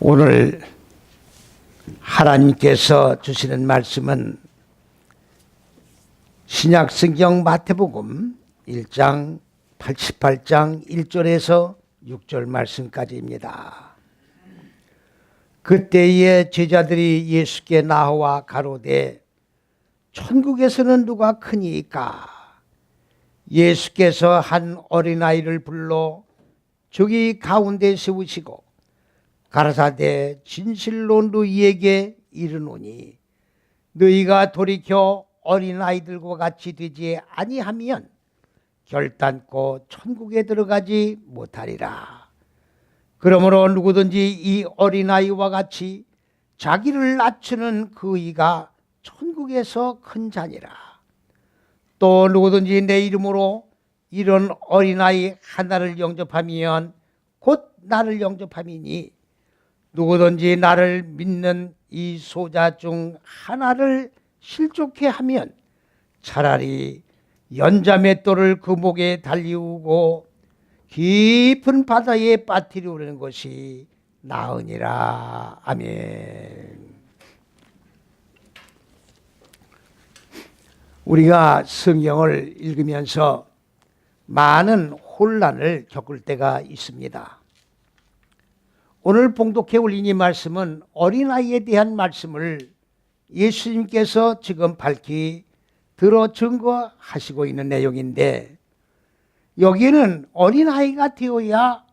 오늘 하나님께서 주시는 말씀은 신약성경 마태복음 1장 88장 1절에서 6절 말씀까지입니다. 그때에 제자들이 예수께 나와 가로되 천국에서는 누가 크니까? 예수께서 한 어린아이를 불러 저기 가운데 세우시고 가라사대 진실로 너희에게 이르노니 너희가 돌이켜 어린아이들과 같이 되지 아니하면 결단코 천국에 들어가지 못하리라. 그러므로 누구든지 이 어린아이와 같이 자기를 낮추는 그이가 천국에서 큰 자니라. 또 누구든지 내 이름으로 이런 어린아이 하나를 영접하면 곧 나를 영접함이니 누구든지 나를 믿는 이 소자 중 하나를 실족해 하면 차라리 연자맷돌을 그 목에 달리우고 깊은 바다에 빠뜨리우는 것이 나으니라. 아멘. 우리가 성경을 읽으면서 많은 혼란을 겪을 때가 있습니다. 오늘 봉독해 올린 이 말씀은 어린아이에 대한 말씀을 예수님께서 지금 밝히 들어 증거하시고 있는 내용인데, 여기에는 어린아이가 되어야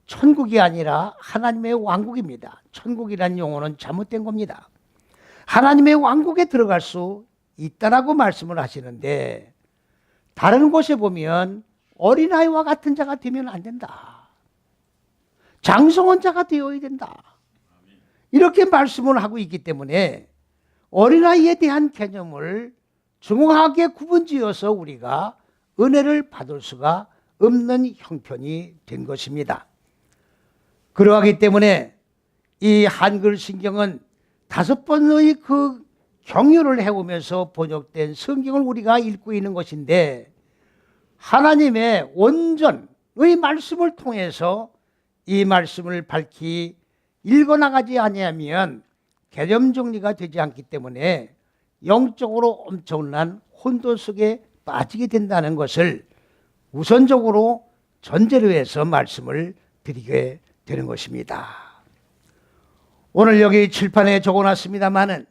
천국이 아니라 하나님의 왕국입니다. 천국이라는 용어는 잘못된 겁니다. 하나님의 왕국에 들어갈 수 있다라고 말씀을 하시는데, 다른 곳에 보면 어린아이와 같은 자가 되면 안 된다, 장성한 자가 되어야 된다, 이렇게 말씀을 하고 있기 때문에 어린아이에 대한 개념을 정확하게 구분지어서 우리가 은혜를 받을 수가 없는 형편이 된 것입니다. 그러하기 때문에 이 한글 신경은 5번의 그 경유를 해오면서 번역된 성경을 우리가 읽고 있는 것인데, 하나님의 원전의 말씀을 통해서 이 말씀을 밝히 읽어나가지 아니하면 개념 정리가 되지 않기 때문에 영적으로 엄청난 혼돈 속에 빠지게 된다는 것을 우선적으로 전제로 해서 말씀을 드리게 되는 것입니다. 오늘 여기 칠판에 적어놨습니다마는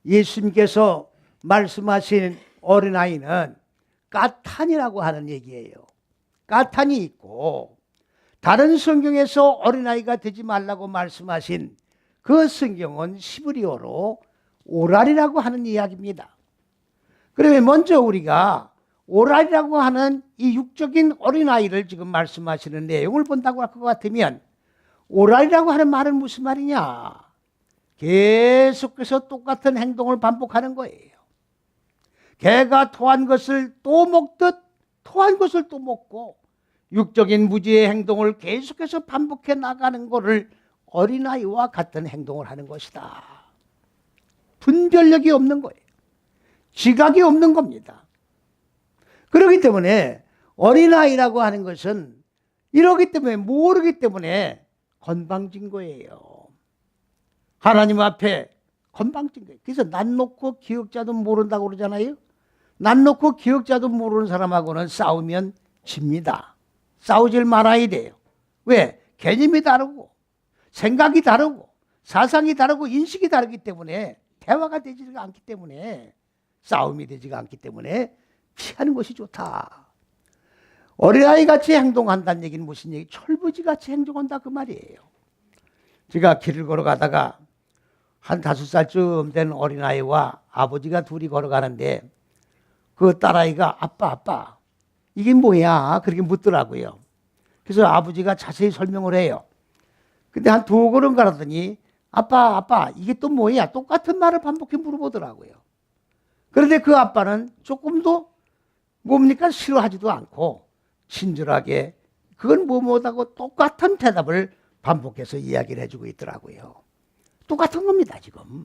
예수님께서 말씀하신 어린아이는 까탄이라고 하는 얘기예요. 까탄이 있고, 다른 성경에서 어린아이가 되지 말라고 말씀하신 그 성경은 시브리어로 오랄이라고 하는 이야기입니다. 그러면 먼저 우리가 오랄이라고 하는 이 육적인 어린아이를 지금 말씀하시는 내용을 본다고 할 것 같으면, 오랄이라고 하는 말은 무슨 말이냐? 계속해서 똑같은 행동을 반복하는 거예요. 개가 토한 것을 또 먹듯 토한 것을 또 먹고 육적인 무지의 행동을 계속해서 반복해 나가는 것을 어린아이와 같은 행동을 하는 것이다. 분별력이 없는 거예요. 지각이 없는 겁니다. 그렇기 때문에 어린아이라고 하는 것은 이러기 때문에, 모르기 때문에 건방진 거예요. 하나님 앞에 건방진 거예요. 그래서 난 놓고 기억자도 모른다고 그러잖아요. 난 놓고 기억자도 모르는 사람하고는 싸우면 집니다. 싸우질 말아야 돼요. 왜? 개념이 다르고 생각이 다르고 사상이 다르고 인식이 다르기 때문에 대화가 되지가 않기 때문에, 싸움이 되지가 않기 때문에 피하는 것이 좋다. 어린아이 같이 행동한다는 얘기는 무슨 얘기? 철부지 같이 행동한다 그 말이에요. 제가 길을 걸어가다가 한 5살쯤 된 어린아이와 아버지가 둘이 걸어가는데, 그 딸아이가 아빠 이게 뭐야? 그렇게 묻더라고요. 그래서 아버지가 자세히 설명을 해요. 근데 한 2걸음 가더니 아빠 이게 또 뭐야? 똑같은 말을 반복해 물어보더라고요. 그런데 그 아빠는 조금도 뭡니까? 싫어하지도 않고 친절하게 그건 뭐하고 똑같은 대답을 반복해서 이야기를 해주고 있더라고요. 똑같은 겁니다. 지금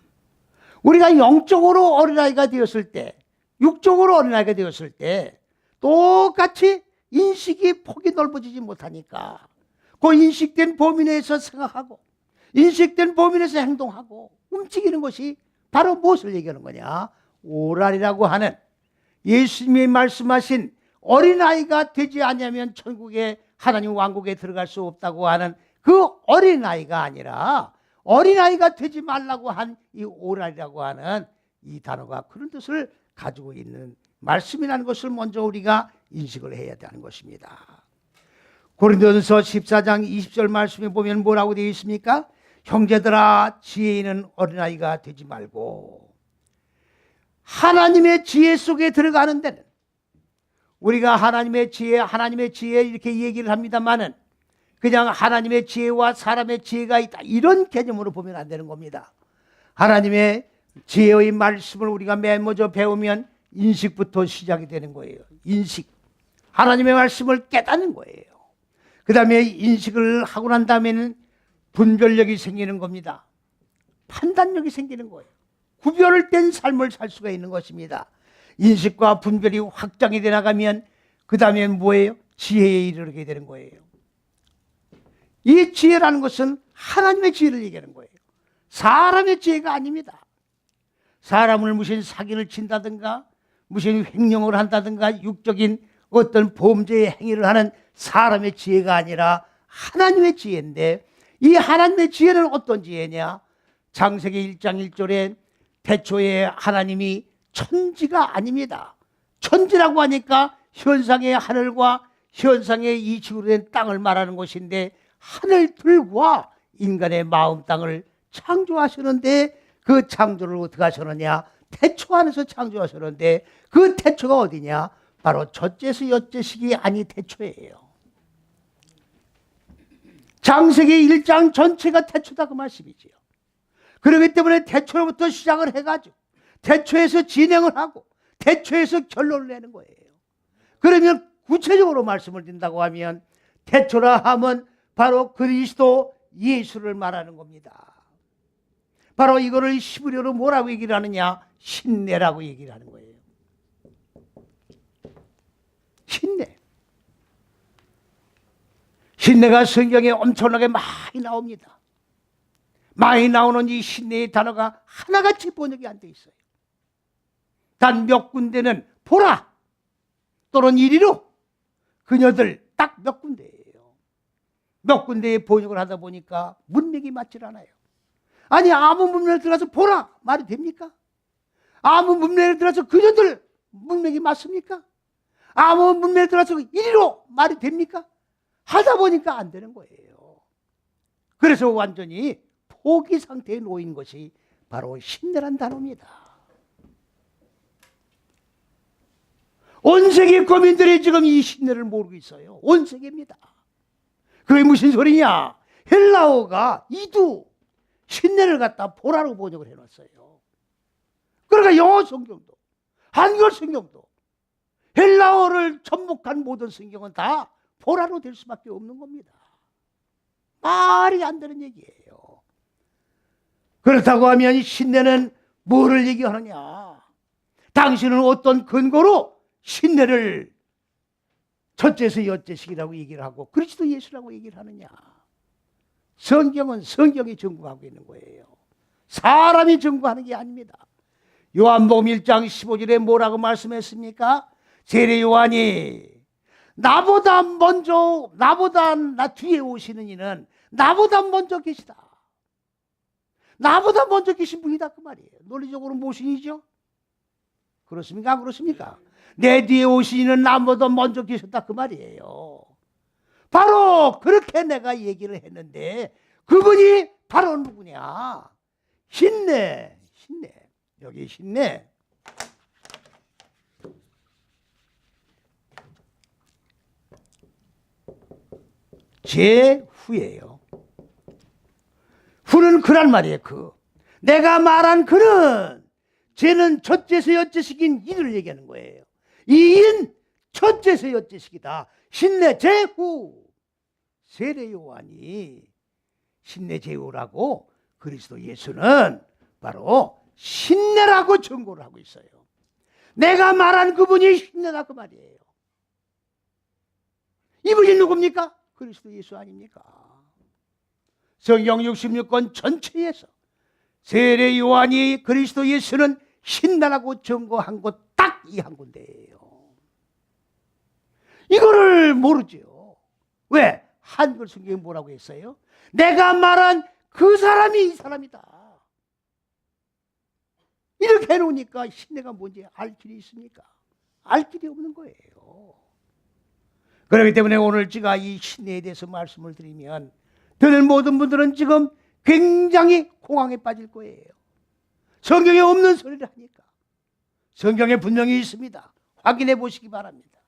우리가 영적으로 어린아이가 되었을 때, 육적으로 어린아이가 되었을 때 똑같이 인식이 폭이 넓어지지 못하니까 그 인식된 범위 내에서 생각하고 인식된 범위에서 행동하고 움직이는 것이 바로 무엇을 얘기하는 거냐? 오랄이라고 하는 예수님이 말씀하신 어린아이가 되지 않으면 천국에 하나님 왕국에 들어갈 수 없다고 하는 그 어린아이가 아니라 어린아이가 되지 말라고 한 이 오랄이라고 하는 이 단어가 그런 뜻을 가지고 있는 말씀이라는 것을 먼저 우리가 인식을 해야 되는 것입니다. 고린도전서 14장 20절 말씀에 보면 뭐라고 되어 있습니까? 형제들아, 지혜 있는 어린아이가 되지 말고 하나님의 지혜 속에 들어가는 데는, 우리가 하나님의 지혜 이렇게 얘기를 합니다만은 그냥 하나님의 지혜와 사람의 지혜가 있다, 이런 개념으로 보면 안 되는 겁니다. 하나님의 지혜의 말씀을 우리가 맨 먼저 배우면 인식부터 시작이 되는 거예요. 인식. 하나님의 말씀을 깨닫는 거예요. 그 다음에 인식을 하고 난 다음에는 분별력이 생기는 겁니다. 판단력이 생기는 거예요. 구별을 뗀 삶을 살 수가 있는 것입니다. 인식과 분별이 확장이 돼 나가면 그 다음엔 뭐예요? 지혜에 이르게 되는 거예요. 이 지혜라는 것은 하나님의 지혜를 얘기하는 거예요. 사람의 지혜가 아닙니다. 사람을 무슨 사기를 친다든가 무슨 횡령을 한다든가 육적인 어떤 범죄의 행위를 하는 사람의 지혜가 아니라 하나님의 지혜인데, 이 하나님의 지혜는 어떤 지혜냐? 창세기 1장 1절에 태초에 하나님이 천지가 아닙니다. 천지라고 하니까 현상의 하늘과 현상의 이 지구로 된 땅을 말하는 것인데, 하늘들과 인간의 마음 땅을 창조하셨는데 그 창조를 어떻게 하셨느냐? 태초 안에서 창조하셨는데 그 태초가 어디냐? 바로 첫째에서 여째식이 아니 태초예요. 창세기 1장 전체가 태초다, 그 말씀이지요. 그렇기 때문에 태초로부터 시작을 해가지고 태초에서 진행을 하고 태초에서 결론을 내는 거예요. 그러면 구체적으로 말씀을 드린다고 하면 태초라 하면 바로 그리스도 예수를 말하는 겁니다. 바로 이거를 히브리어로 뭐라고 얘기를 하느냐? 신내라고 얘기를 하는 거예요. 신내. 신내가 성경에 엄청나게 많이 나옵니다. 많이 나오는 이 신내의 단어가 하나같이 번역이 안 돼 있어요. 단 몇 군데는 보라 또는 이리로, 그녀들 딱 몇 군데예요. 몇 군데에 번역을 하다 보니까 문맥이 맞질 않아요. 아니, 아무 문맥에 들어가서 보라 말이 됩니까? 아무 문맥에 들어가서 그녀들 문맥이 맞습니까? 아무 문맥에 들어가서 이리로 말이 됩니까? 하다 보니까 안 되는 거예요. 그래서 완전히 포기 상태에 놓인 것이 바로 신내란 단어입니다. 온 세계 국민들이 지금 이 신내를 모르고 있어요. 온 세계입니다. 그게 무슨 소리냐? 헬라어가 이두, 신내를 갖다 보라로 번역을 해놨어요. 그러니까 영어 성경도 한글 성경도 헬라어를 접목한 모든 성경은 다 보라로 될 수밖에 없는 겁니다. 말이 안 되는 얘기예요. 그렇다고 하면 신내는 뭐를 얘기하느냐? 당신은 어떤 근거로 신내를 첫째에서 여째식이라고 얘기를 하고 그리스도 예수라고 얘기를 하느냐? 성경은 성경이 증거하고 있는 거예요. 사람이 증거하는 게 아닙니다. 요한복음 1장 15절에 뭐라고 말씀했습니까? 세례 요한이 나보다 나 뒤에 오시는 이는 나보다 먼저 계시다. 나보다 먼저 계신 분이다, 그 말이에요. 논리적으로 모신이죠? 그렇습니까? 안 그렇습니까? 내 뒤에 오신 이는 나보다 먼저 계셨다, 그 말이에요. 바로 그렇게 내가 얘기를 했는데 그분이 바로 누구냐? 신내. 여기 신내. 제 후예요. 후는 그란 말이에요. 내가 말한 그는 쟤는 첫째서 여째식인 이를 얘기하는 거예요. 이인 첫째서 여째식이다. 신내 제후. 세례 요한이 신내 제후라고 그리스도 예수는 바로 신내라고 증거를 하고 있어요. 내가 말한 그분이 신내다, 그 말이에요. 이분이 누굽니까? 그리스도 예수 아닙니까? 성경 66권 전체에서 세례 요한이 그리스도 예수는 신나라고 증거한 곳 딱 이 한 군데예요. 이거를 모르죠. 왜? 한글 성경이 뭐라고 했어요? 내가 말한 그 사람이 이 사람이다. 이렇게 해놓으니까 신뢰가 뭔지 알 길이 있습니까? 알 길이 없는 거예요. 그렇기 때문에 오늘 제가 이 신뢰에 대해서 말씀을 드리면 듣는 모든 분들은 지금 굉장히 공황에 빠질 거예요. 성경에 없는 소리를 하니까. 성경에 분명히 있습니다. 확인해 보시기 바랍니다.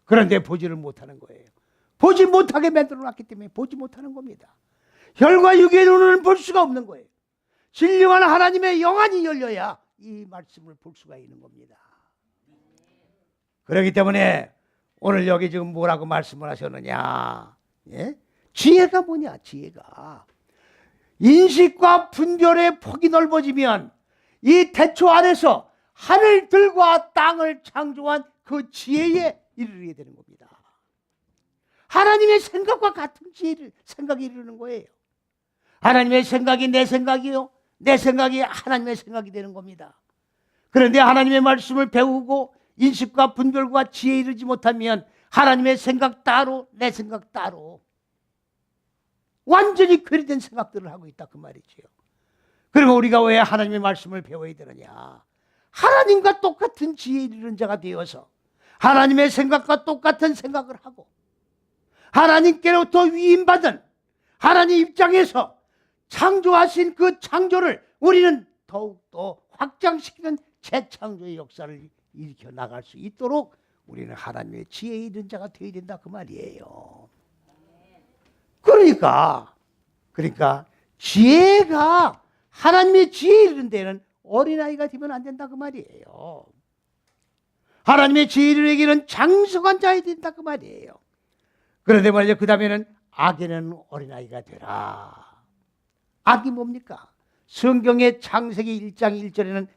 그런데 보지를 못하는 거예요. 보지 못하게 만들어 놨기 때문에 보지 못하는 겁니다. 혈과 육의 눈으로는 볼 수가 없는 거예요. 신령한 하나님의 영안이 열려야 이 말씀을 볼 수가 있는 겁니다. 그렇기 때문에 오늘 여기 지금 뭐라고 말씀을 하셨느냐? 예? 지혜가 뭐냐? 지혜가 인식과 분별의 폭이 넓어지면 이 태초 안에서 하늘들과 땅을 창조한 그 지혜에 이르게 되는 겁니다. 하나님의 생각과 같은 지혜를 생각이 이르는 거예요. 하나님의 생각이 내 생각이요, 내 생각이 하나님의 생각이 되는 겁니다. 그런데 하나님의 말씀을 배우고 인식과 분별과 지혜에 이르지 못하면 하나님의 생각 따로 내 생각 따로 완전히 괴리된 생각들을 하고 있다 그 말이지요. 그리고 우리가 왜 하나님의 말씀을 배워야 되느냐? 하나님과 똑같은 지혜에 이르는 자가 되어서 하나님의 생각과 똑같은 생각을 하고 하나님께로부터 위임받은 하나님 입장에서 창조하신 그 창조를 우리는 더욱더 확장시키는 재창조의 역사를 일으켜 나갈 수 있도록 우리는 하나님의 지혜에 이른 자가 되어야 된다 그 말이에요. 그러니까 지혜가 하나님의 지혜에 이른 데는 어린아이가 되면 안 된다 그 말이에요. 하나님의 지혜를 이기는 장성한 자이 된다 그 말이에요. 그런데 말이죠. 그 다음에는 악에는 어린아이가 되라. 악이 뭡니까? 성경의 창세기 1장 1절에는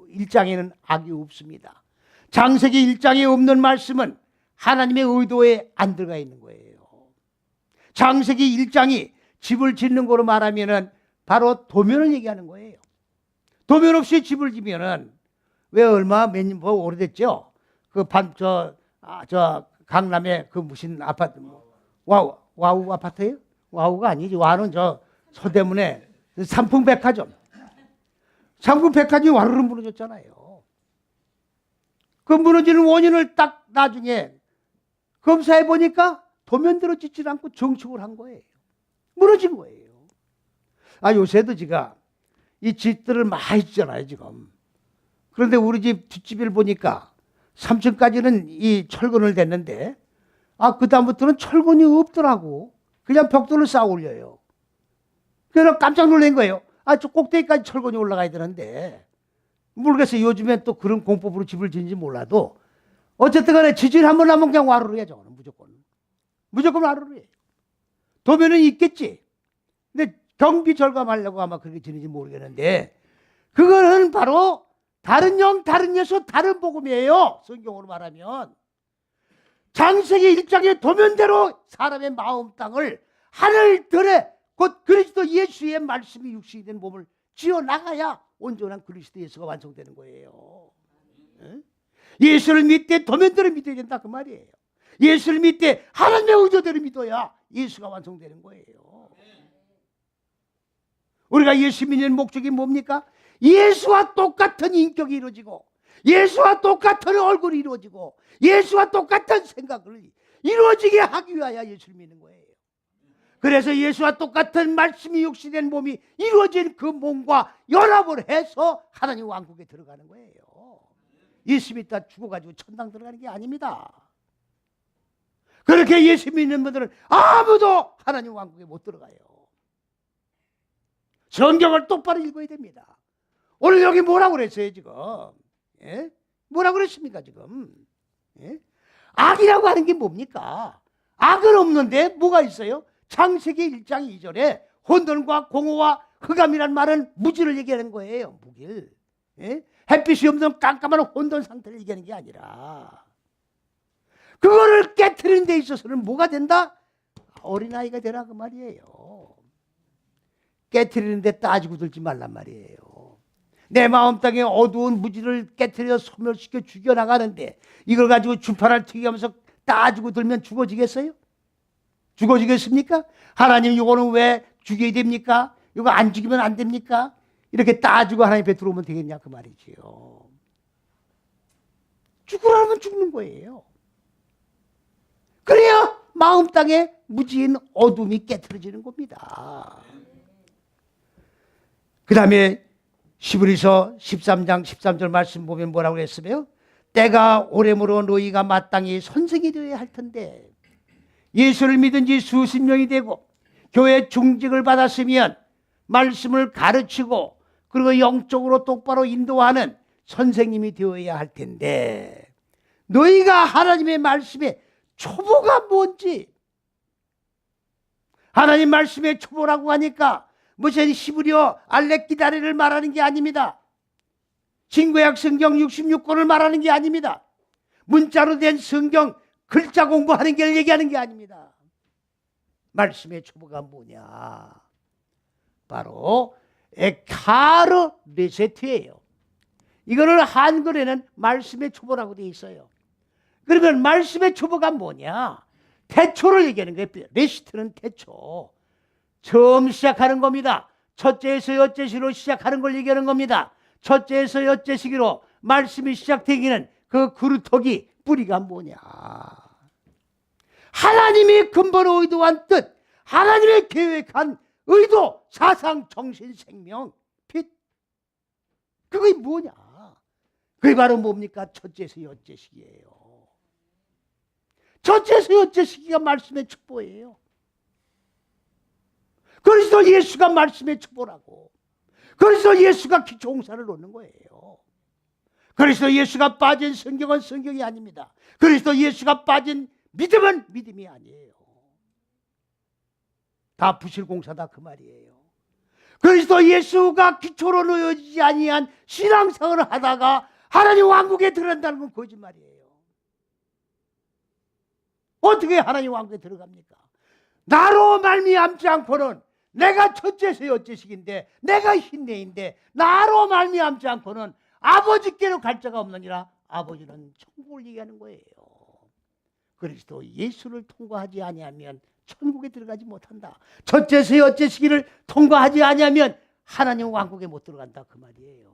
일장에는 악이 없습니다. 창세기 1장에 없는 말씀은 하나님의 의도에 안 들어가 있는 거예요. 창세기 1장이 집을 짓는 거로 말하면은 바로 도면을 얘기하는 거예요. 도면 없이 집을 지면은 왜 얼마 몇 년 오래됐죠? 저 강남에 그 무슨 아파트 와우 아파트예요? 와우가 아니지. 와우는 저 서대문에 삼풍백화점. 삼풍백화점이 와르르 무너졌잖아요. 그 무너지는 원인을 딱 나중에 검사해 보니까 도면대로 짓질 않고 정축을 한 거예요. 무너진 거예요. 요새도 제가 이 집들을 많이 짓잖아요, 지금. 그런데 우리 집 뒷집을 보니까 3층까지는 이 철근을 댔는데, 그다음부터는 철근이 없더라고. 그냥 벽돌을 쌓아 올려요. 그래서 깜짝 놀란 거예요. 저 꼭대기까지 철근이 올라가야 되는데, 모르겠어요. 요즘엔 또 그런 공법으로 집을 짓는지 몰라도, 어쨌든 간에 지질 한번 하면 그냥 와르르 해요, 저거는 무조건. 무조건 와르르 해요. 도면은 있겠지. 근데 경비 절감하려고 아마 그렇게 지는지 모르겠는데, 그거는 바로 다른 영, 다른 예수, 다른 복음이에요. 성경으로 말하면. 창세기 1장의 도면대로 사람의 마음 땅을 하늘들에 곧 그리스도 예수의 말씀이 육신이 된 몸을 지어나가야 온전한 그리스도 예수가 완성되는 거예요. 예수를 믿되 도면대로 믿어야 된다 그 말이에요. 예수를 믿되 하나님의 의도대로 믿어야 예수가 완성되는 거예요. 우리가 예수 믿는 목적이 뭡니까? 예수와 똑같은 인격이 이루어지고 예수와 똑같은 얼굴이 이루어지고 예수와 똑같은 생각을 이루어지게 하기 위하여 예수를 믿는 거예요. 그래서 예수와 똑같은 말씀이 육신된 몸이 이루어진 그 몸과 연합을 해서 하나님 왕국에 들어가는 거예요. 예수 믿다 죽어가지고 천당 들어가는 게 아닙니다. 그렇게 예수 믿는 분들은 아무도 하나님 왕국에 못 들어가요. 성경을 똑바로 읽어야 됩니다. 오늘 여기 뭐라고 그랬어요 지금? 예? 뭐라고 그랬습니까 지금? 예? 악이라고 하는 게 뭡니까? 악은 없는데 뭐가 있어요? 창세기 1장 2절에 혼돈과 공허와 흑암이란 말은 무지를 얘기하는 거예요. 무길. 예? 햇빛이 없는 깜깜한 혼돈 상태를 얘기하는 게 아니라 그거를 깨트리는 데 있어서는 뭐가 된다? 어린아이가 되라 그 말이에요. 깨트리는데 따지고 들지 말란 말이에요. 내 마음 땅에 어두운 무지를 깨트려 소멸시켜 죽여나가는데 이걸 가지고 주파를 튀기면서 따지고 들면 죽어지겠어요? 죽어지겠습니까? 하나님 이거는 왜 죽여야 됩니까? 이거 안 죽이면 안 됩니까? 이렇게 따지고 하나님 앞에 들어오면 되겠냐 그 말이지요. 죽으라면 죽는 거예요. 그래야 마음 땅에 무지인 어둠이 깨트려지는 겁니다. 그 다음에 히브리서 13장 13절 말씀 보면 뭐라고 했으며 때가 오래므로 너희가 마땅히 선생이 되어야 할 텐데 예수를 믿은 지 수십 년이 되고 교회 중직을 받았으면 말씀을 가르치고 그리고 영적으로 똑바로 인도하는 선생님이 되어야 할 텐데 너희가 하나님의 말씀의 초보가 뭔지 하나님 말씀의 초보라고 하니까 무슨 히브리어 알렉기다리를 말하는 게 아닙니다. 신구약 성경 66권을 말하는 게 아닙니다. 문자로 된 성경 글자 공부하는 게 얘기하는 게 아닙니다. 말씀의 초보가 뭐냐? 바로 에카르 레세트예요. 이거를 한글에는 말씀의 초보라고 되어 있어요. 그러면 말씀의 초보가 뭐냐? 태초를 얘기하는 거예요. 레시트는 태초. 처음 시작하는 겁니다. 첫째에서 여째시기로 시작하는 걸 얘기하는 겁니다. 첫째에서 여째시기로 말씀이 시작되기는 그 그루터기 뿌리가 뭐냐? 하나님이 근본 의도한 뜻, 하나님의 계획한 의도, 사상, 정신, 생명, 빛. 그게 뭐냐? 그게 바로 뭡니까? 첫째에서 여째시기예요. 첫째에서 여째시기가 말씀의 첩보예요. 그리스도 예수가 말씀의 첩보라고. 그리스도 예수가 기초공사를 놓는 거예요. 그리스도 예수가 빠진 성경은 성경이 아닙니다. 그리스도 예수가 빠진 믿음은 믿음이 아니에요. 다 부실공사다 그 말이에요. 그리스도 예수가 기초로 놓여지지 아니한 신앙생활을 하다가 하나님 왕국에 들어간다는 건 거짓말이에요. 어떻게 하나님 왕국에 들어갑니까? 나로 말미암지 않고는 내가 첫째서 여째식인데 내가 흰내인데 나로 말미암지 않고는 아버지께로 갈 자가 없느니라. 아버지는 천국을 얘기하는 거예요. 그리스도 예수를 통과하지 아니하면 천국에 들어가지 못한다. 첫째서 여째시기를 통과하지 아니하면 하나님 왕국에 못 들어간다 그 말이에요.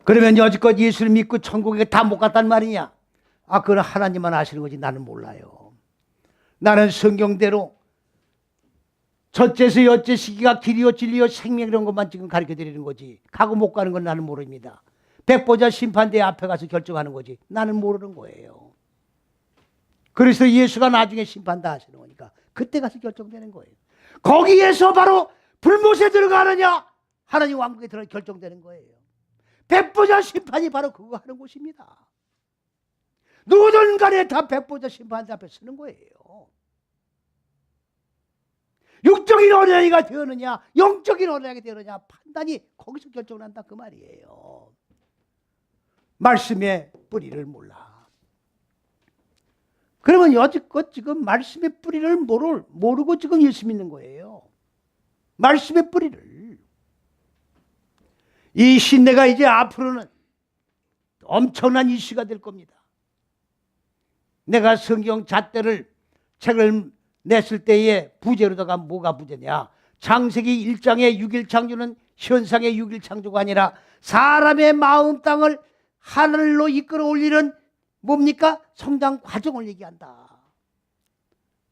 그러면 여지껏 예수를 믿고 천국에 다 못 갔단 말이냐? 아, 그건 하나님만 아시는 거지 나는 몰라요. 나는 성경대로 첫째서 여째 시기가 길이요 진리요 생명 이런 것만 지금 가르쳐 드리는 거지. 가고 못 가는 건 나는 모릅니다. 백보자 심판대 앞에 가서 결정하는 거지. 나는 모르는 거예요. 그래서 예수가 나중에 심판 다 하시는 거니까 그때 가서 결정되는 거예요. 거기에서 바로 불못에 들어가느냐 하나님 왕국에 들어 결정되는 거예요. 백보자 심판이 바로 그거 하는 곳입니다. 누구든 간에 다 백보자 심판대 앞에 서는 거예요. 육적인 어린아이가 되었느냐 영적인 어린아이가 되었느냐 판단이 거기서 결정난다 그 말이에요. 말씀의 뿌리를 몰라. 그러면 여지껏 지금 말씀의 뿌리를 모르고 지금 예수 믿는 거예요. 말씀의 뿌리를. 이 신내가 이제 앞으로는 엄청난 이슈가 될 겁니다. 내가 성경 잣대를 책을 냈을 때에 부제로다가 뭐가 부제냐? 창세기 1장의 6일 창조는 현상의 6일 창조가 아니라 사람의 마음 땅을 하늘로 이끌어 올리는 뭡니까? 성장 과정을 얘기한다.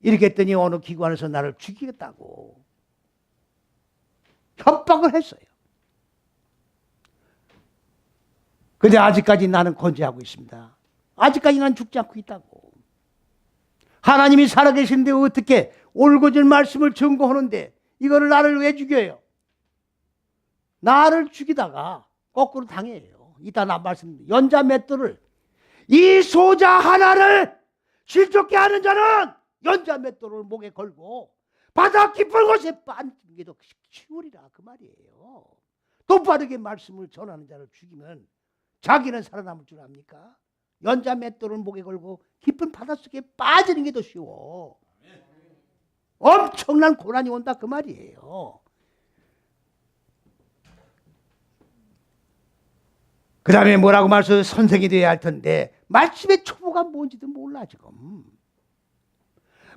이렇게 했더니 어느 기관에서 나를 죽이겠다고 협박을 했어요. 근데 아직까지 나는 건재하고 있습니다. 아직까지 난 죽지 않고 있다고. 하나님이 살아계신데 어떻게 올곧은 말씀을 증거하는데 이거를 나를 왜 죽여요? 나를 죽이다가 거꾸로 당해요. 이따 나 말씀드립니다. 연자 맷돌을 이 소자 하나를 실족게 하는 자는 연자 맷돌을 목에 걸고 바다 깊은 곳에 빠지는 게 더 쉬우리라 그 말이에요. 똑바르게 말씀을 전하는 자를 죽이면 자기는 살아남을 줄 압니까? 연자 맷돌을 목에 걸고 깊은 바닷속에 빠지는 게 더 쉬워. 엄청난 고난이 온다 그 말이에요. 그 다음에 뭐라고 말해서 선생이 되어야 할 텐데 말씀의 초보가 뭔지도 몰라 지금.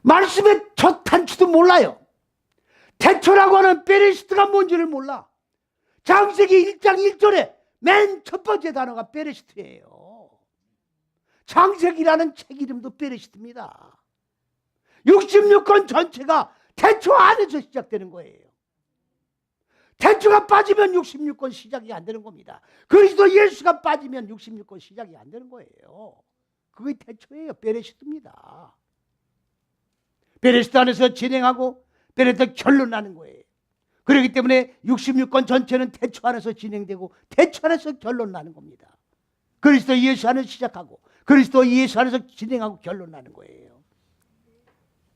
말씀의 첫 단추도 몰라요. 태초라고 하는 베레시트가 뭔지를 몰라. 창세기 1장 1절에 맨 첫 번째 단어가 베레시트예요. 창세기라는 책 이름도 베레시트입니다. 66권 전체가 태초 안에서 시작되는 거예요. 태초가 빠지면 66권 시작이 안 되는 겁니다. 그리스도 예수가 빠지면 66권 시작이 안 되는 거예요. 그게 태초예요. 베레시트입니다. 베레시트 안에서 진행하고 베레시트 결론 나는 거예요. 그렇기 때문에 66권 전체는 태초 안에서 진행되고 태초 안에서 결론 나는 겁니다. 그리스도 예수 안에서 시작하고 그리스도 예수 안에서 진행하고 결론 나는 거예요.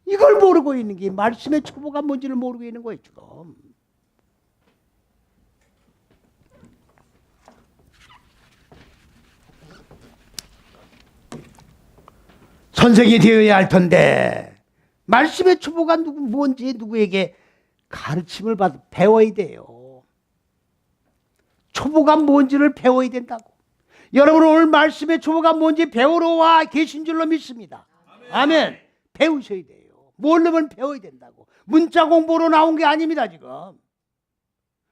이걸 모르고 있는 게 말씀의 초보가 뭔지를 모르고 있는 거예요 지금. 선생이 되어야 할 텐데 말씀의 초보가 뭔지 누구에게 가르침을 받아 배워야 돼요. 초보가 뭔지를 배워야 된다고. 여러분 오늘 말씀의 초보가 뭔지 배우러 와 계신 줄로 믿습니다. 아멘. 배우셔야 돼요. 모르면 배워야 된다고. 문자 공부로 나온 게 아닙니다 지금.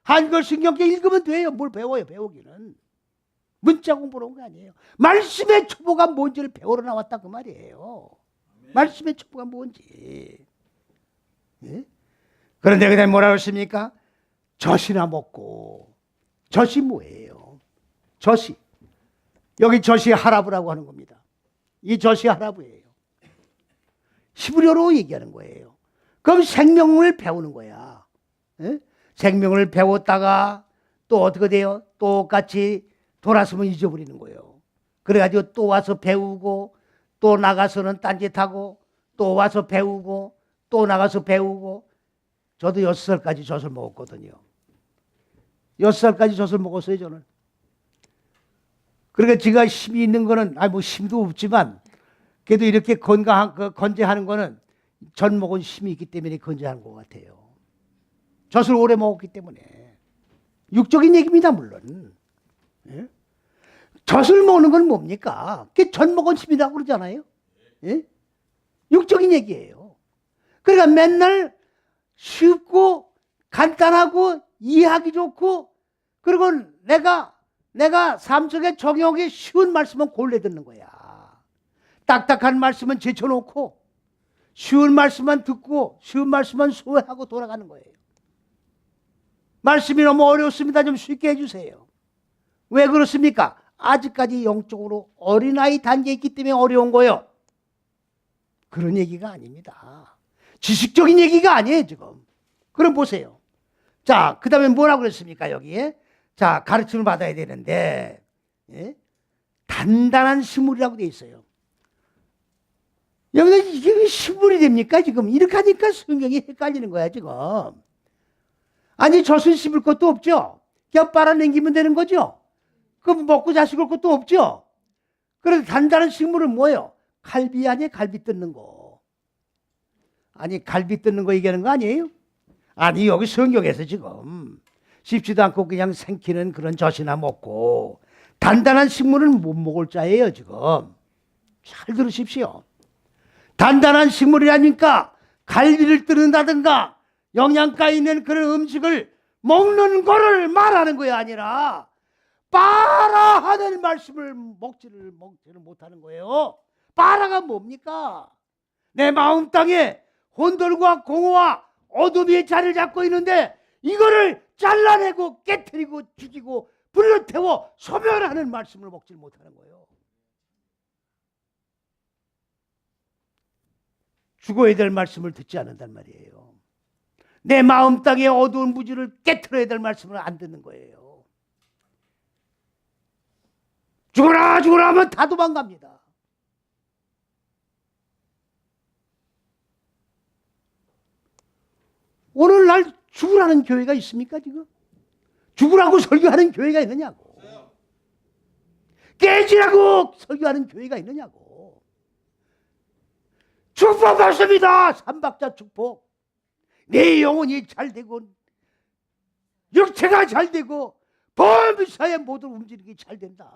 한글 신경계 읽으면 돼요. 뭘 배워요 배우기는. 문자 공부로 온 게 아니에요. 말씀의 초보가 뭔지를 배우러 나왔다 그 말이에요. 말씀의 초보가 뭔지. 예? 그런데 그다음에 뭐라고 했습니까? 젖이나 먹고. 젖이 뭐예요? 젖이. 여기 젖이 하라브라고 하는 겁니다. 이 젖이 하라브예요. 히브리어로 얘기하는 거예요. 그럼 생명을 배우는 거야. 예? 생명을 배웠다가 또 어떻게 돼요? 똑같이 돌아서면 잊어버리는 거예요. 그래가지고 또 와서 배우고 또 나가서는 딴짓하고 또 와서 배우고 또 나가서 배우고. 저도 6살까지 젖을 먹었거든요. 6살까지 젖을 먹었어요 저는. 그러니까 제가 힘이 있는 거는 뭐 힘도 없지만 그래도 이렇게 건재하는 거는 젖 먹은 힘이 있기 때문에 건재한 것 같아요. 젖을 오래 먹었기 때문에. 육적인 얘기입니다 물론. 예? 젖을 먹는 건 뭡니까? 그게 젖 먹은 힘이라고 그러잖아요. 예? 육적인 얘기예요. 그러니까 맨날 쉽고 간단하고 이해하기 좋고 그리고 내가 삶 속에 적용하기 쉬운 말씀은 골래 듣는 거야. 딱딱한 말씀은 제쳐놓고 쉬운 말씀만 듣고 쉬운 말씀만 소화하고 돌아가는 거예요. 말씀이 너무 어렵습니다. 좀 쉽게 해주세요. 왜 그렇습니까? 아직까지 영적으로 어린아이 단계에 있기 때문에 어려운 거예요. 그런 얘기가 아닙니다. 지식적인 얘기가 아니에요 지금. 그럼 보세요. 자, 그 다음에 뭐라고 그랬습니까 여기에? 자, 가르침을 받아야 되는데 예? 단단한 식물이라고 돼 있어요. 여기서 이게 식물이 됩니까 지금? 이렇게 하니까 성경이 헷갈리는 거야 지금. 아니 젖을 씹을 것도 없죠. 그냥 빨아당기면 되는 거죠. 그럼 먹고 자식을 것도 없죠. 그래서 단단한 식물은 뭐예요? 갈비 아니에요? 갈비 뜯는 거. 아니 갈비 뜯는 거 얘기하는 거 아니에요? 아니 여기 성경에서 지금 씹지도 않고 그냥 생기는 그런 젖이나 먹고 단단한 식물은 못 먹을 자예요 지금. 잘 들으십시오. 단단한 식물이라니까 갈비를 뜯는다든가 영양가 있는 그런 음식을 먹는 거를 말하는 거야 아니라 빠라 하는 말씀을 먹지를 못하는 거예요. 빠라가 뭡니까? 내 마음 땅에 혼돌과 공허와 어둠이 자리를 잡고 있는데 이거를 잘라내고 깨트리고 죽이고 불로 태워 소멸하는 말씀을 먹지 못하는 거예요. 죽어야 될 말씀을 듣지 않는단 말이에요. 내 마음 땅에 어두운 무지를 깨트려야 될 말씀을 안 듣는 거예요. 죽어라 죽어라 하면 다 도망갑니다. 오늘날 죽으라는 교회가 있습니까 지금? 죽으라고 설교하는 교회가 있느냐고. 깨지라고 설교하는 교회가 있느냐고. 축복 받습니다. 삼박자 축복. 내 영혼이 잘 되고 육체가 잘 되고 범사의 모든 움직임이 잘 된다.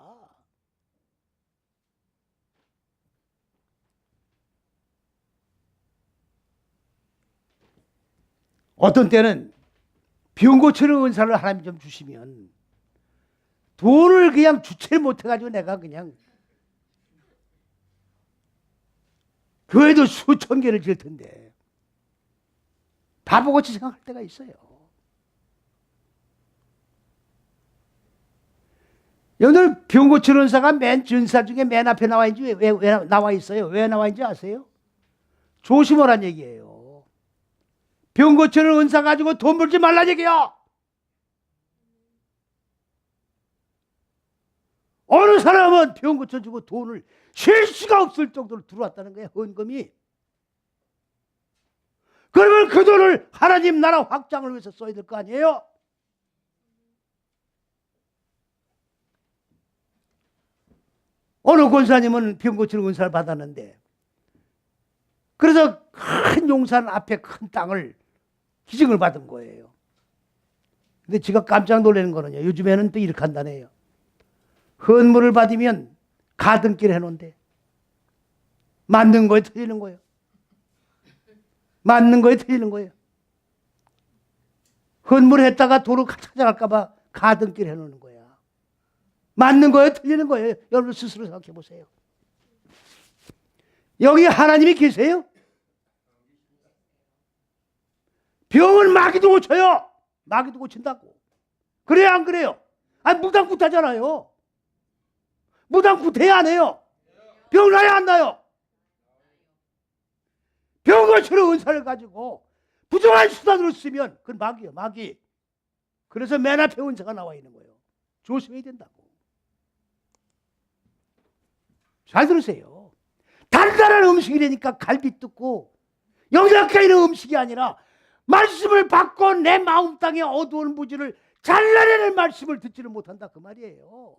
어떤 때는 병 고치는 은사를 하나님 좀 주시면 돈을 그냥 주체를 못해가지고 내가 그냥 교회도 수천 개를 지을 텐데 바보같이 생각할 때가 있어요. 오늘 병 고치는 은사가 맨 전사 중에 맨 앞에 나와 있는지 왜 나와 있어요? 왜 나와 있는지 아세요? 조심하란 얘기예요. 병 고치는 은사 가지고 돈 벌지 말란 얘기야. 어느 사람은 병 고쳐주고 돈을 쉴 수가 없을 정도로 들어왔다는 거예요. 헌금이. 그러면 그 돈을 하나님 나라 확장을 위해서 써야 될 거 아니에요? 어느 권사님은 병 고치는 은사를 받았는데 그래서 큰 용산 앞에 큰 땅을 기증을 받은 거예요. 근데 제가 깜짝 놀라는 거는요. 요즘에는 또 이렇게 한다네요. 헌물을 받으면 가등길 해놓은데 맞는 거에 틀리는 거예요. 맞는 거에 틀리는 거예요. 헌물을 했다가 도로 찾아갈까 봐 가등길 해놓는 거야. 맞는 거에 틀리는 거예요. 여러분 스스로 생각해 보세요. 여기 하나님이 계세요? 병은 마귀도 고쳐요. 마귀도 고친다고. 그래요 안 그래요? 아니 무당굿하잖아요. 무당굿해야 안 해요? 병 나야 안 나요? 병 고치는 은사를 가지고 부정한 수단으로 쓰면 그건 마귀예요. 마귀. 그래서 맨 앞에 은사가 나와 있는 거예요. 조심해야 된다고. 잘 들으세요. 단단한 음식이라니까 갈비 뜯고 영양가 있는 음식이 아니라 말씀을 받고 내 마음 땅에 어두운 무지를 잘라내는 말씀을 듣지를 못한다 그 말이에요.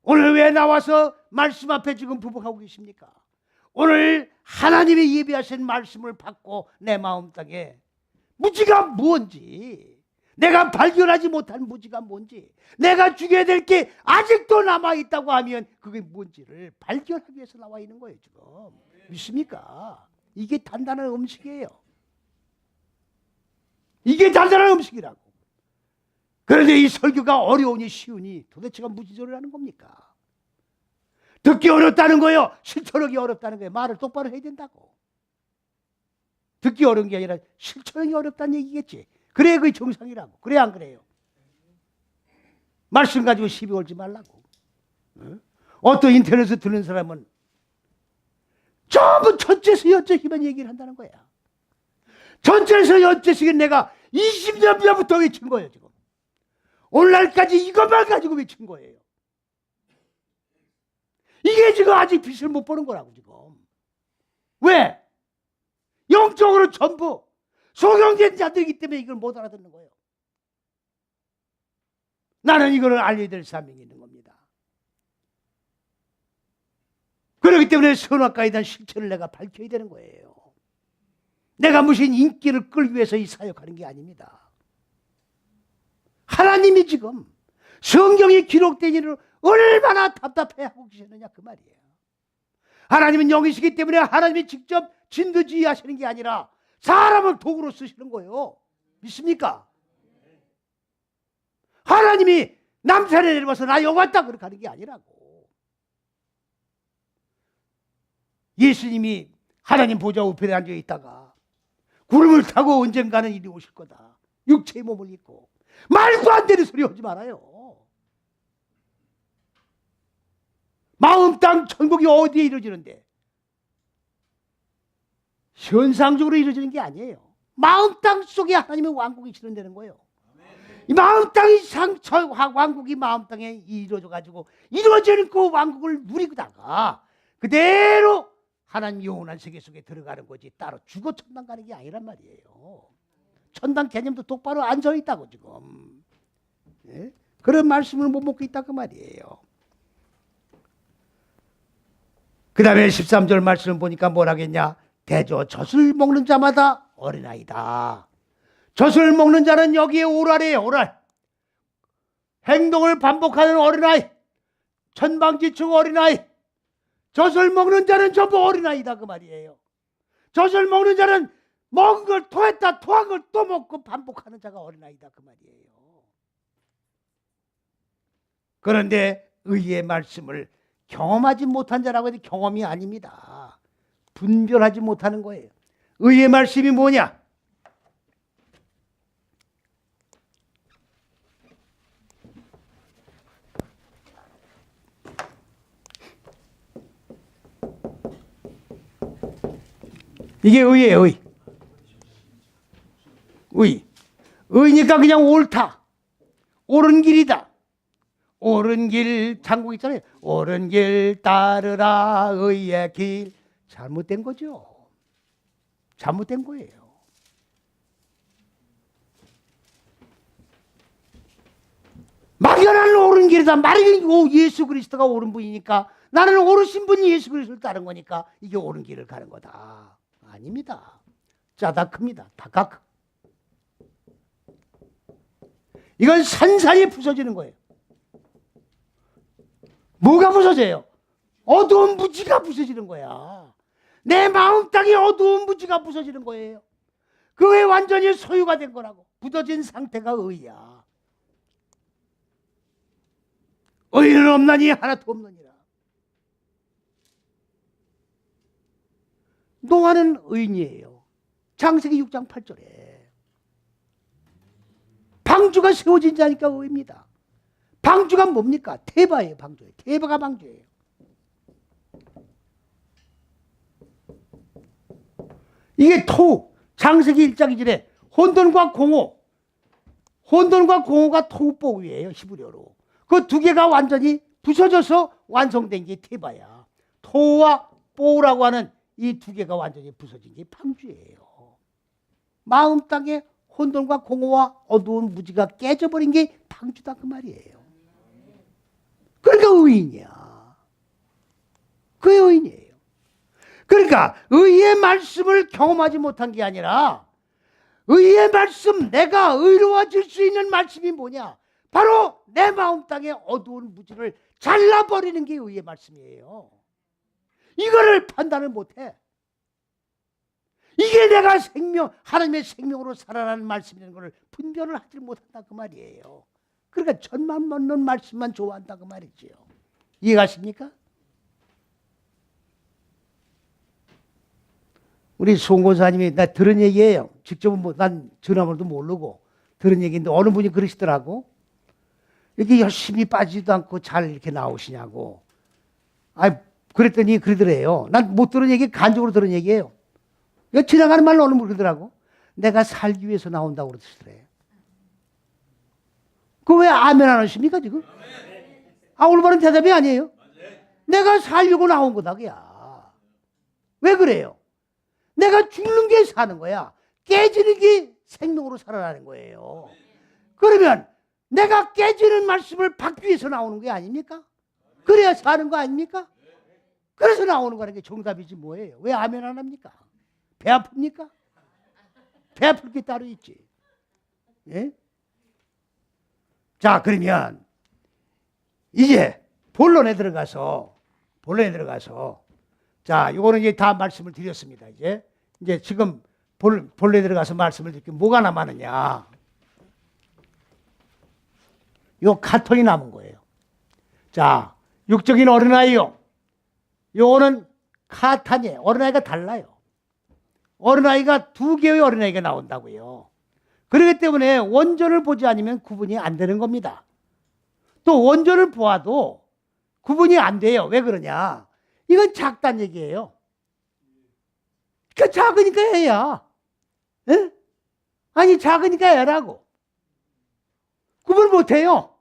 오늘 왜 나와서 말씀 앞에 지금 부복하고 계십니까? 오늘 하나님이 예비하신 말씀을 받고 내 마음 땅에 무지가 뭔지, 내가 발견하지 못한 무지가 뭔지, 내가 죽여야 될 게 아직도 남아있다고 하면 그게 뭔지를 발견하기 위해서 나와 있는 거예요 지금. 믿습니까? 이게 단단한 음식이에요. 이게 단단한 음식이라고. 그런데 이 설교가 어려우니 쉬우니 도대체가 무슨 소리를 하는 겁니까? 듣기 어렵다는 거예요. 실천하기 어렵다는 거예요. 말을 똑바로 해야 된다고. 듣기 어려운 게 아니라 실천하기 어렵다는 얘기겠지. 그래 그게 정상이라고. 그래 안 그래요? 말씀 가지고 시비 걸지 말라고. 어떤 인터넷에 듣는 사람은 전부 첫째에서 여째기만 얘기를 한다는 거야. 전체에서 여째식은 내가 20년 전부터 외친 거예요 지금. 오늘날까지 이것만 가지고 외친 거예요. 이게 지금 아직 빛을 못 보는 거라고 지금. 왜? 영적으로 전부 소경된 자들이기 때문에 이걸 못 알아듣는 거예요. 나는 이거를 알려야 될 사명이 있는 겁니다. 그렇기 때문에 선악과에 대한 실체를 내가 밝혀야 되는 거예요. 내가 무슨 인기를 끌기 위해서 이 사역하는 게 아닙니다. 하나님이 지금 성경에 기록된 일을 얼마나 답답해하고 계셨느냐 그 말이에요. 하나님은 영이시기 때문에 하나님이 직접 진두지휘하시는 게 아니라 사람을 도구로 쓰시는 거예요. 믿습니까? 하나님이 남산에 내려와서 나 여기 왔다 그렇게 하는 게 아니라고. 예수님이 하나님 보좌 우편에 앉아 있다가 구름을 타고 언젠가는 이리 오실 거다. 육체의 몸을 입고. 말도 안 되는 소리 하지 말아요. 마음 땅 천국이 어디에 이루어지는데? 현상적으로 이루어지는 게 아니에요. 마음 땅 속에 하나님의 왕국이 실현되는 거예요. 이 마음 땅이 왕국이 마음 땅에 이루어져 가지고 이루어지는 그 왕국을 누리다가 그대로 하나님 영원한 세계 속에 들어가는 거지 따로 죽어 천당 가는 게 아니란 말이에요. 천당 개념도 똑바로 안 서 있다고 지금. 예? 그런 말씀을 못 먹고 있다 그 말이에요. 그 다음에 13절 말씀을 보니까 뭐라겠냐. 대저 젖을 먹는 자마다 어린아이다. 젖을 먹는 자는 여기에 오랄이에요. 오랄. 행동을 반복하는 어린아이. 천방지축 어린아이. 젖을 먹는 자는 전부 어린아이다 그 말이에요. 젖을 먹는 자는 먹은 걸 토했다 토한 걸 또 먹고 반복하는 자가 어린아이다 그 말이에요. 그런데 의의 말씀을 경험하지 못한 자라고 해도 경험이 아닙니다. 분별하지 못하는 거예요. 의의 말씀이 뭐냐? 이게 의예요. 의. 의니까 그냥 옳다. 옳은 길이다. 옳은 길, 장국 있잖아요. 옳은 길 따르라 의의 길. 잘못된 거죠. 잘못된 거예요. 막연한 옳은 길이다. 말이 예수 그리스도가 옳은 분이니까 나는 옳으신 분이 예수 그리스도를 따른 거니까 이게 옳은 길을 가는 거다. 아닙니다. 짜다 큽니다. 다가 크. 이건 산산이 부서지는 거예요. 뭐가 부서져요? 어두운 무지가 부서지는 거야. 내 마음 땅에 어두운 무지가 부서지는 거예요. 그게 완전히 소유가 된 거라고. 부서진 상태가 의야. 의는 없나니 하나도 없느니라. 노아는 의인이에요. 창세기 6장 8절에. 방주가 세워진 자니까 의입니다. 방주가 뭡니까? 테바예요. 방주예요. 테바가 방주예요. 이게 창세기 1장 2절에 혼돈과 공허. 혼돈과 공허가 토우보이에요. 히브리어로. 그 두 개가 완전히 부서져서 완성된 게 테바야. 토우와 보우라고 하는 이 두 개가 완전히 부서진 게 방주예요. 마음 땅에 혼돈과 공허와 어두운 무지가 깨져버린 게 방주다 그 말이에요. 그러니까 의인이야. 그게 의인이에요. 그러니까 의의 말씀을 경험하지 못한 게 아니라 의의 말씀, 내가 의로워질 수 있는 말씀이 뭐냐? 바로 내 마음 땅에 어두운 무지를 잘라버리는 게 의의 말씀이에요. 이거를 판단을 못해. 이게 내가 하나님의 생명으로 살아나는 말씀이라는 것을 분별을 하지 못한다 그 말이에요. 그러니까 천만 먹는 말씀만 좋아한다 그 말이지요. 이해가십니까? 우리 송고사님이 나 들은 얘기예요. 직접은 난 전화번호도 모르고 들은 얘기인데 어느 분이 그러시더라고. 이렇게 열심히 빠지지도 않고 잘 이렇게 나오시냐고. 그랬더니 그러더래요. 난 못 들은 얘기 간접으로 들은 얘기예요. 이거 지나가는 말로 어느 분이 그러더라고. 내가 살기 위해서 나온다고 그러시더래요. 그 왜 아멘 안 하십니까 지금? 올바른 대답이 아니에요. 내가 살려고 나온 거다 그야. 왜 그래요? 내가 죽는 게 사는 거야. 깨지는 게 생명으로 살아나는 거예요. 그러면 내가 깨지는 말씀을 받기 위해서 나오는 게 아닙니까? 그래야 사는 거 아닙니까? 그래서 나오는 거라는 게 정답이지 뭐예요. 왜 아멘 안 합니까? 배 아픕니까? 배 아플 게 따로 있지. 예? 자, 그러면 이제 본론에 들어가서 자, 이거는 이제 다 말씀을 드렸습니다. 이제 지금 본론에 들어가서 말씀을 드릴게요. 뭐가 남았느냐? 요 카톤이 남은 거예요. 자, 육적인 어린아이요. 요거는 카탄이에요. 어린아이가 달라요. 어린아이가 두 개의 어린아이가 나온다고요. 그렇기 때문에 원전을 보지 않으면 구분이 안 되는 겁니다. 또 원전을 보아도 구분이 안 돼요. 왜 그러냐? 이건 작다는 얘기예요. 그러니까 작으니까 애야. 에? 아니 작으니까 애라고. 구분 못해요.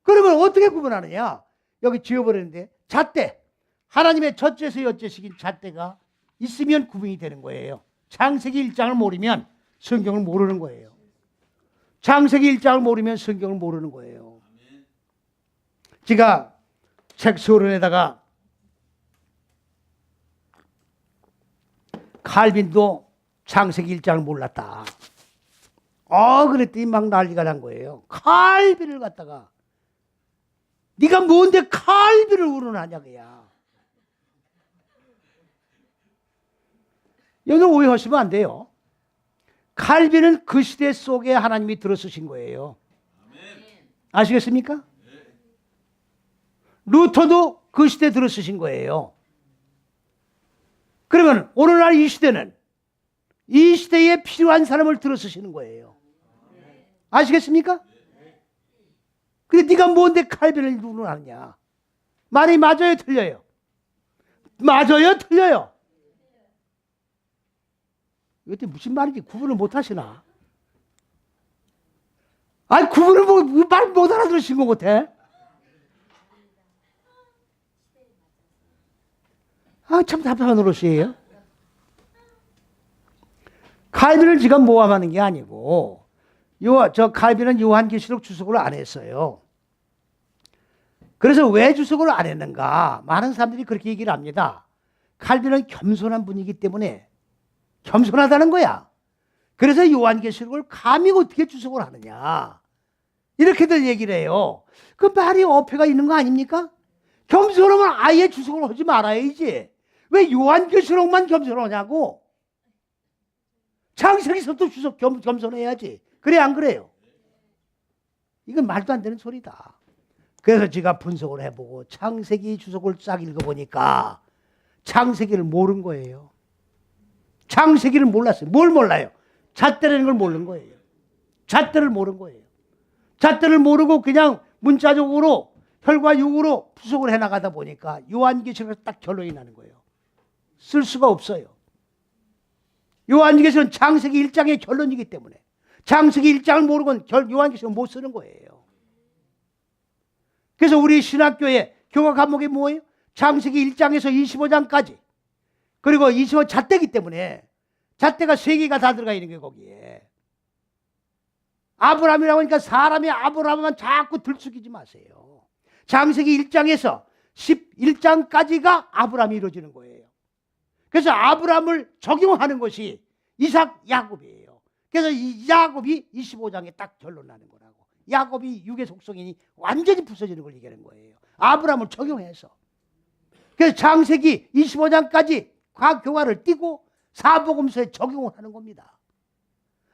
그러면 어떻게 구분하느냐? 여기 지워버렸는데 잣대. 하나님의 첫째에서 여째식인 잣대가 있으면 구분이 되는 거예요. 창세기 1장을 모르면 성경을 모르는 거예요. 창세기 1장을 모르면 성경을 모르는 거예요. 제가 책 서론에다가 칼빈도 창세기 1장을 몰랐다. 그랬더니 막 난리가 난 거예요. 칼빈을 갖다가 네가 뭔데 칼빈을 우러나냐 그야. 여러분 오해하시면 안 돼요. 칼빈은 그 시대 속에 하나님이 들어서신 거예요. 아시겠습니까? 루터도 그 시대에 들어서신 거예요. 그러면 오늘날 이 시대는 이 시대에 필요한 사람을 들어서시는 거예요. 아시겠습니까? 근데 네가 뭔데 칼빈을 누르느냐? 말이 맞아요, 틀려요? 맞아요, 틀려요? 이것도 무슨 말인지 구분을 못 하시나? 아니, 구분을 말 못 알아들으신 것 같아? 참 답답한 노릇이에요. 칼빈을 지금 모함하는 게 아니고, 칼빈은 요한계시록 주석을 안 했어요. 그래서 왜 주석을 안 했는가? 많은 사람들이 그렇게 얘기를 합니다. 칼빈은 겸손한 분이기 때문에 겸손하다는 거야. 그래서 요한계시록을 감히 어떻게 주석을 하느냐. 이렇게들 얘기를 해요. 그 말이 어폐가 있는 거 아닙니까? 겸손하면 아예 주석을 하지 말아야지. 왜 요한계시록만 겸손하냐고. 창세기서도 주석 겸손해야지. 그래 안 그래요? 이건 말도 안 되는 소리다. 그래서 제가 분석을 해보고 창세기 주석을 쫙 읽어보니까 창세기를 모른 거예요. 창세기를 몰랐어요. 뭘 몰라요? 잣대라는 걸 모르는 거예요. 잣대를 모르는 거예요. 잣대를 모르고 그냥 문자적으로 혈과 육으로 분석을 해나가다 보니까 요한계시록에서 딱 결론이 나는 거예요. 쓸 수가 없어요. 요한계시록은 창세기 1장의 결론이기 때문에 창세기 1장을 모르고는 요한계시록은 못 쓰는 거예요. 그래서 우리 신학교의 교과 과목이 뭐예요? 창세기 1장에서 25장까지 그리고 25 잣대기 때문에 잣대가 3개가 다 들어가 있는 게 거기에. 아브라함이라고 하니까 사람이 아브라함만 자꾸 들쑥이지 마세요. 창세기 1장에서 11장까지가 아브라함이 이루어지는 거예요. 그래서 아브라함을 적용하는 것이 이삭, 야곱이에요. 그래서 이 야곱이 25장에 딱 결론 나는 거라고. 야곱이 육의 속성이니 완전히 부서지는 걸 얘기하는 거예요. 아브라함을 적용해서. 그래서 창세기 25장까지 과교과를 띄고 사복음서에 적용을 하는 겁니다.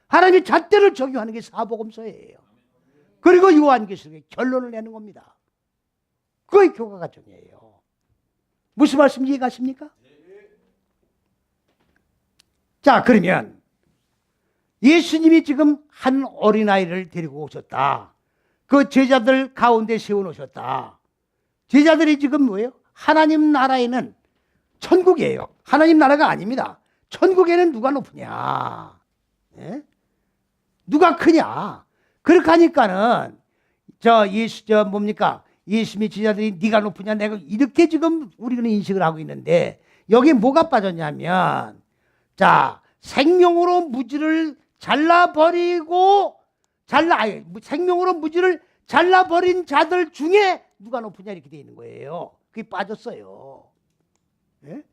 하나님이 잣대를 적용하는 게 사복음서예요. 그리고 요한계시록에 결론을 내는 겁니다. 그게 교과 과정이에요. 무슨 말씀인지 이해가십니까? 자, 그러면 예수님이 지금 한 어린아이를 데리고 오셨다. 그 제자들 가운데 세워놓으셨다. 제자들이 지금 뭐예요? 하나님 나라에는 천국이에요. 하나님 나라가 아닙니다. 천국에는 누가 높으냐? 예? 누가 크냐? 그렇게 하니까는 뭡니까? 예수님의 제자들이 네가 높으냐 내가 이렇게 지금 우리는 인식을 하고 있는데 여기 뭐가 빠졌냐면 자, 생명으로 무지를 생명으로 무지를 잘라버린 자들 중에 누가 높으냐 이렇게 되어 있는 거예요. 그게 빠졌어요. 예?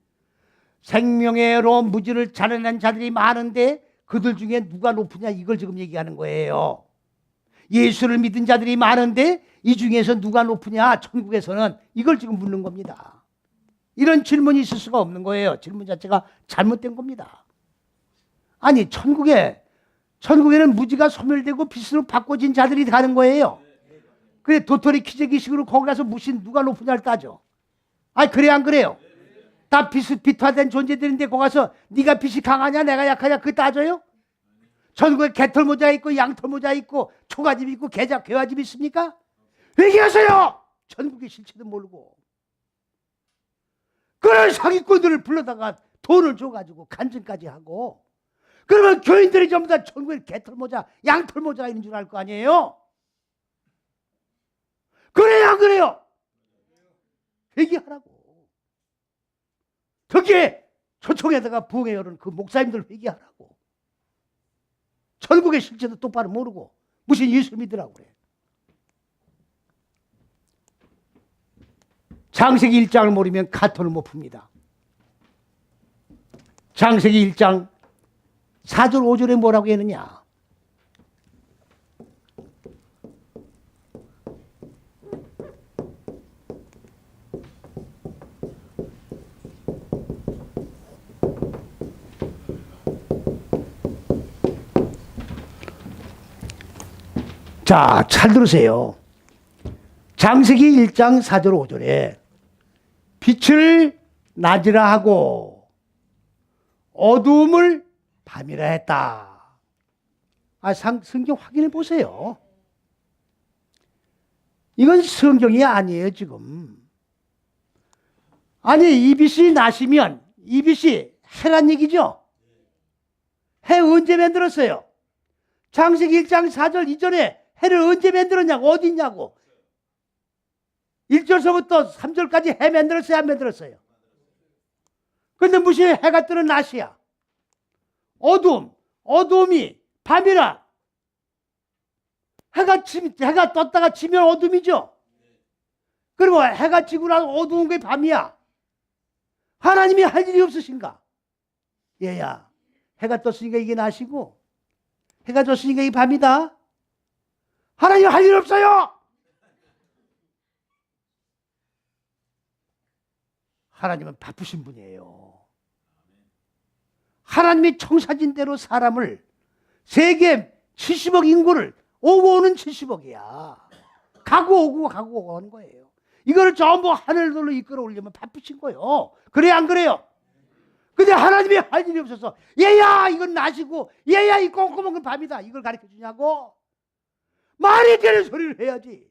생명으로 무지를 잘라낸 자들이 많은데 그들 중에 누가 높으냐 이걸 지금 얘기하는 거예요. 예수를 믿은 자들이 많은데 이 중에서 누가 높으냐 천국에서는 이걸 지금 묻는 겁니다. 이런 질문이 있을 수가 없는 거예요. 질문 자체가 잘못된 겁니다. 아니 천국에는 무지가 소멸되고 빛으로 바꿔진 자들이 가는 거예요. 그래 도토리 키재기식으로 거기 가서 무슨 누가 높으냐를 따져. 아니 그래 안 그래요? 다 빛화된 존재들인데 거기 가서 네가 빛이 강하냐 내가 약하냐 그거 따져요? 천국에 개털모자 있고 양털모자 있고 초가집 있고 개화집 있습니까? 얘기하세요. 천국의 실체도 모르고 그런 사기꾼들을 불러다가 돈을 줘가지고 간증까지 하고 그러면 교인들이 전부 다 천국에 개털모자 양털모자가 있는 줄 알 거 아니에요? 그래요 안 그래요? 회개하라고. 저기에 초청에다가 부흥회 열은 그 목사님들 회개하라고. 천국의 실체도 똑바로 모르고 무슨 예수 믿으라고 그래. 창세기 1장을 모르면 가토를 못 풉니다. 창세기 1장 4절 5절에 뭐라고 했느냐. 자, 잘 들으세요. 창세기 1장 4절 5절에 빛을 낮이라 하고 어두움을 밤이라 했다. 성경 확인해 보세요. 이건 성경이 아니에요, 지금. 아니, 이빛이 나시면, 이빛이 해란 얘기죠? 해 언제 만들었어요? 창세기 1장 4절 이전에 해를 언제 만들었냐고, 어디 있냐고. 1절서부터 3절까지 해 만들었어요, 안 만들었어요? 근데 무슨 해가 뜨는 낮이야. 어두움이 밤이라. 해가 떴다가 지면 어둠이죠? 그리고 해가 지고 나서 어두운 게 밤이야. 하나님이 할 일이 없으신가? 얘야, 해가 떴으니까 이게 낮이고, 해가 졌으니까 이게 밤이다. 하나님 할 일 없어요! 하나님은 바쁘신 분이에요. 하나님이 청사진대로 사람을 세계 70억 인구를 오고 오는 70억이야. 가고 오고 하는 거예요. 이거를 전부 하늘들로 이끌어 올리면 바쁘신 거예요. 그래 안 그래요? 근데 하나님이 할 일이 없어서 얘야 이건 낮이고 얘야 이 꼼꼼한 건 밤이다. 이걸 가르쳐 주냐고? 말이 되는 소리를 해야지.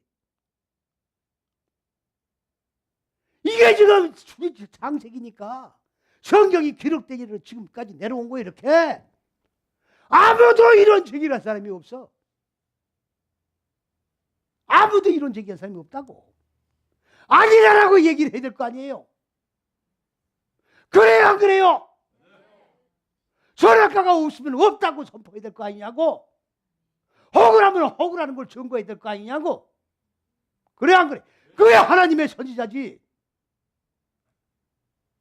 이게 지금 창세기니까 성경이 기록되기로 지금까지 내려온 거예요. 이렇게 아무도 이런 제기한 사람이 없어. 아무도 이런 제기한 사람이 없다고. 아니라고 얘기를 해야 될 거 아니에요. 그래요 안 그래요? 선악과가 없으면 없다고 선포해야 될 거 아니냐고. 억울하면 억울하는 걸 증거해야 될 거 아니냐고. 그래 안 그래? 그게 하나님의 선지자지.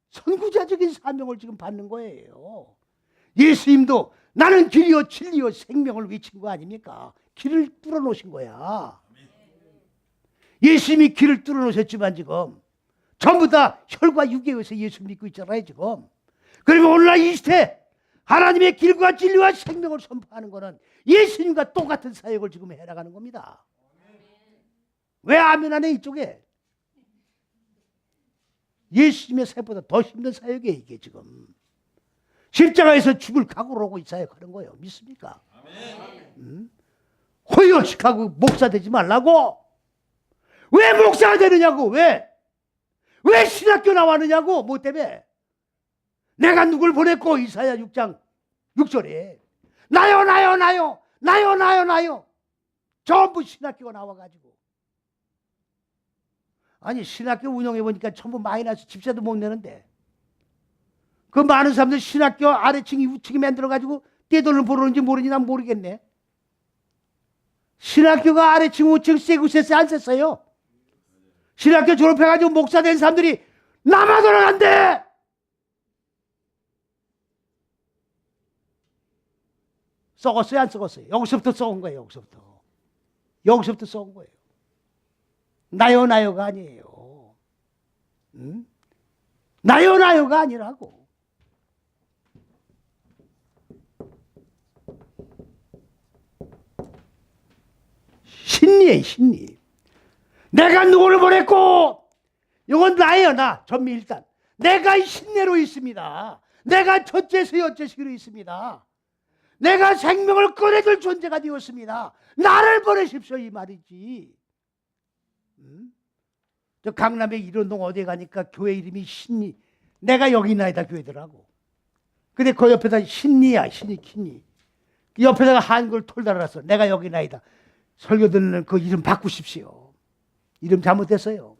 선구자적인 사명을 지금 받는 거예요. 예수님도 나는 길이요 진리요 생명을 외친 거 아닙니까? 길을 뚫어놓으신 거야. 예수님이 길을 뚫어놓으셨지만 지금 전부 다 혈과 육에 의해서 예수 믿고 있잖아요 지금. 그러면 오늘날 이 시대 하나님의 길과 진리와 생명을 선포하는 것은 예수님과 똑같은 사역을 지금 해나가는 겁니다. 왜 아멘 안 해 이쪽에? 예수님의 사역보다 더 힘든 사역이에요 이게 지금. 십자가에서 죽을 각오로 하고 이 사역하는 거예요. 믿습니까? 호의호식하고 목사 되지 말라고. 왜 목사가 되느냐고. 왜 신학교 나왔느냐고. 뭐 때문에? 내가 누굴 보냈고. 이사야 6장 6절에 나요 전부 신학교가 나와가지고. 아니 신학교 운영해보니까 전부 마이너스 집세도 못 내는데 그 많은 사람들 신학교 아래층이 우층이 만들어가지고 떼돈을 벌었는지 모르니 난 모르겠네. 신학교가 아래층 우층 세고 세세 안 셌어요. 신학교 졸업해가지고 목사 된 사람들이 남아 돌아간대. 썩었어요 안 썩었어요? 여기서부터 썩은 거예요. 여기서부터 썩은 거예요. 나요가 아니에요. 응? 나요가 아니라고. 신리예요 신리. 내가 누구를 보냈고 이건 나예요 나. 전미 일단 내가 신내로 있습니다. 내가 첫째서 여째시기로 있습니다. 내가 생명을 꺼내줄 존재가 되었습니다. 나를 보내십시오 이 말이지. 저 강남에 일원동 어디에 가니까 교회 이름이 신리. 내가 여기 있나이다 교회더라고. 근데 그 옆에다 신리야 신리 킨리. 옆에다가 한글 톨 달아놨어. 내가 여기 있나이다. 설교 듣는 그 이름 바꾸십시오. 이름 잘못됐어요.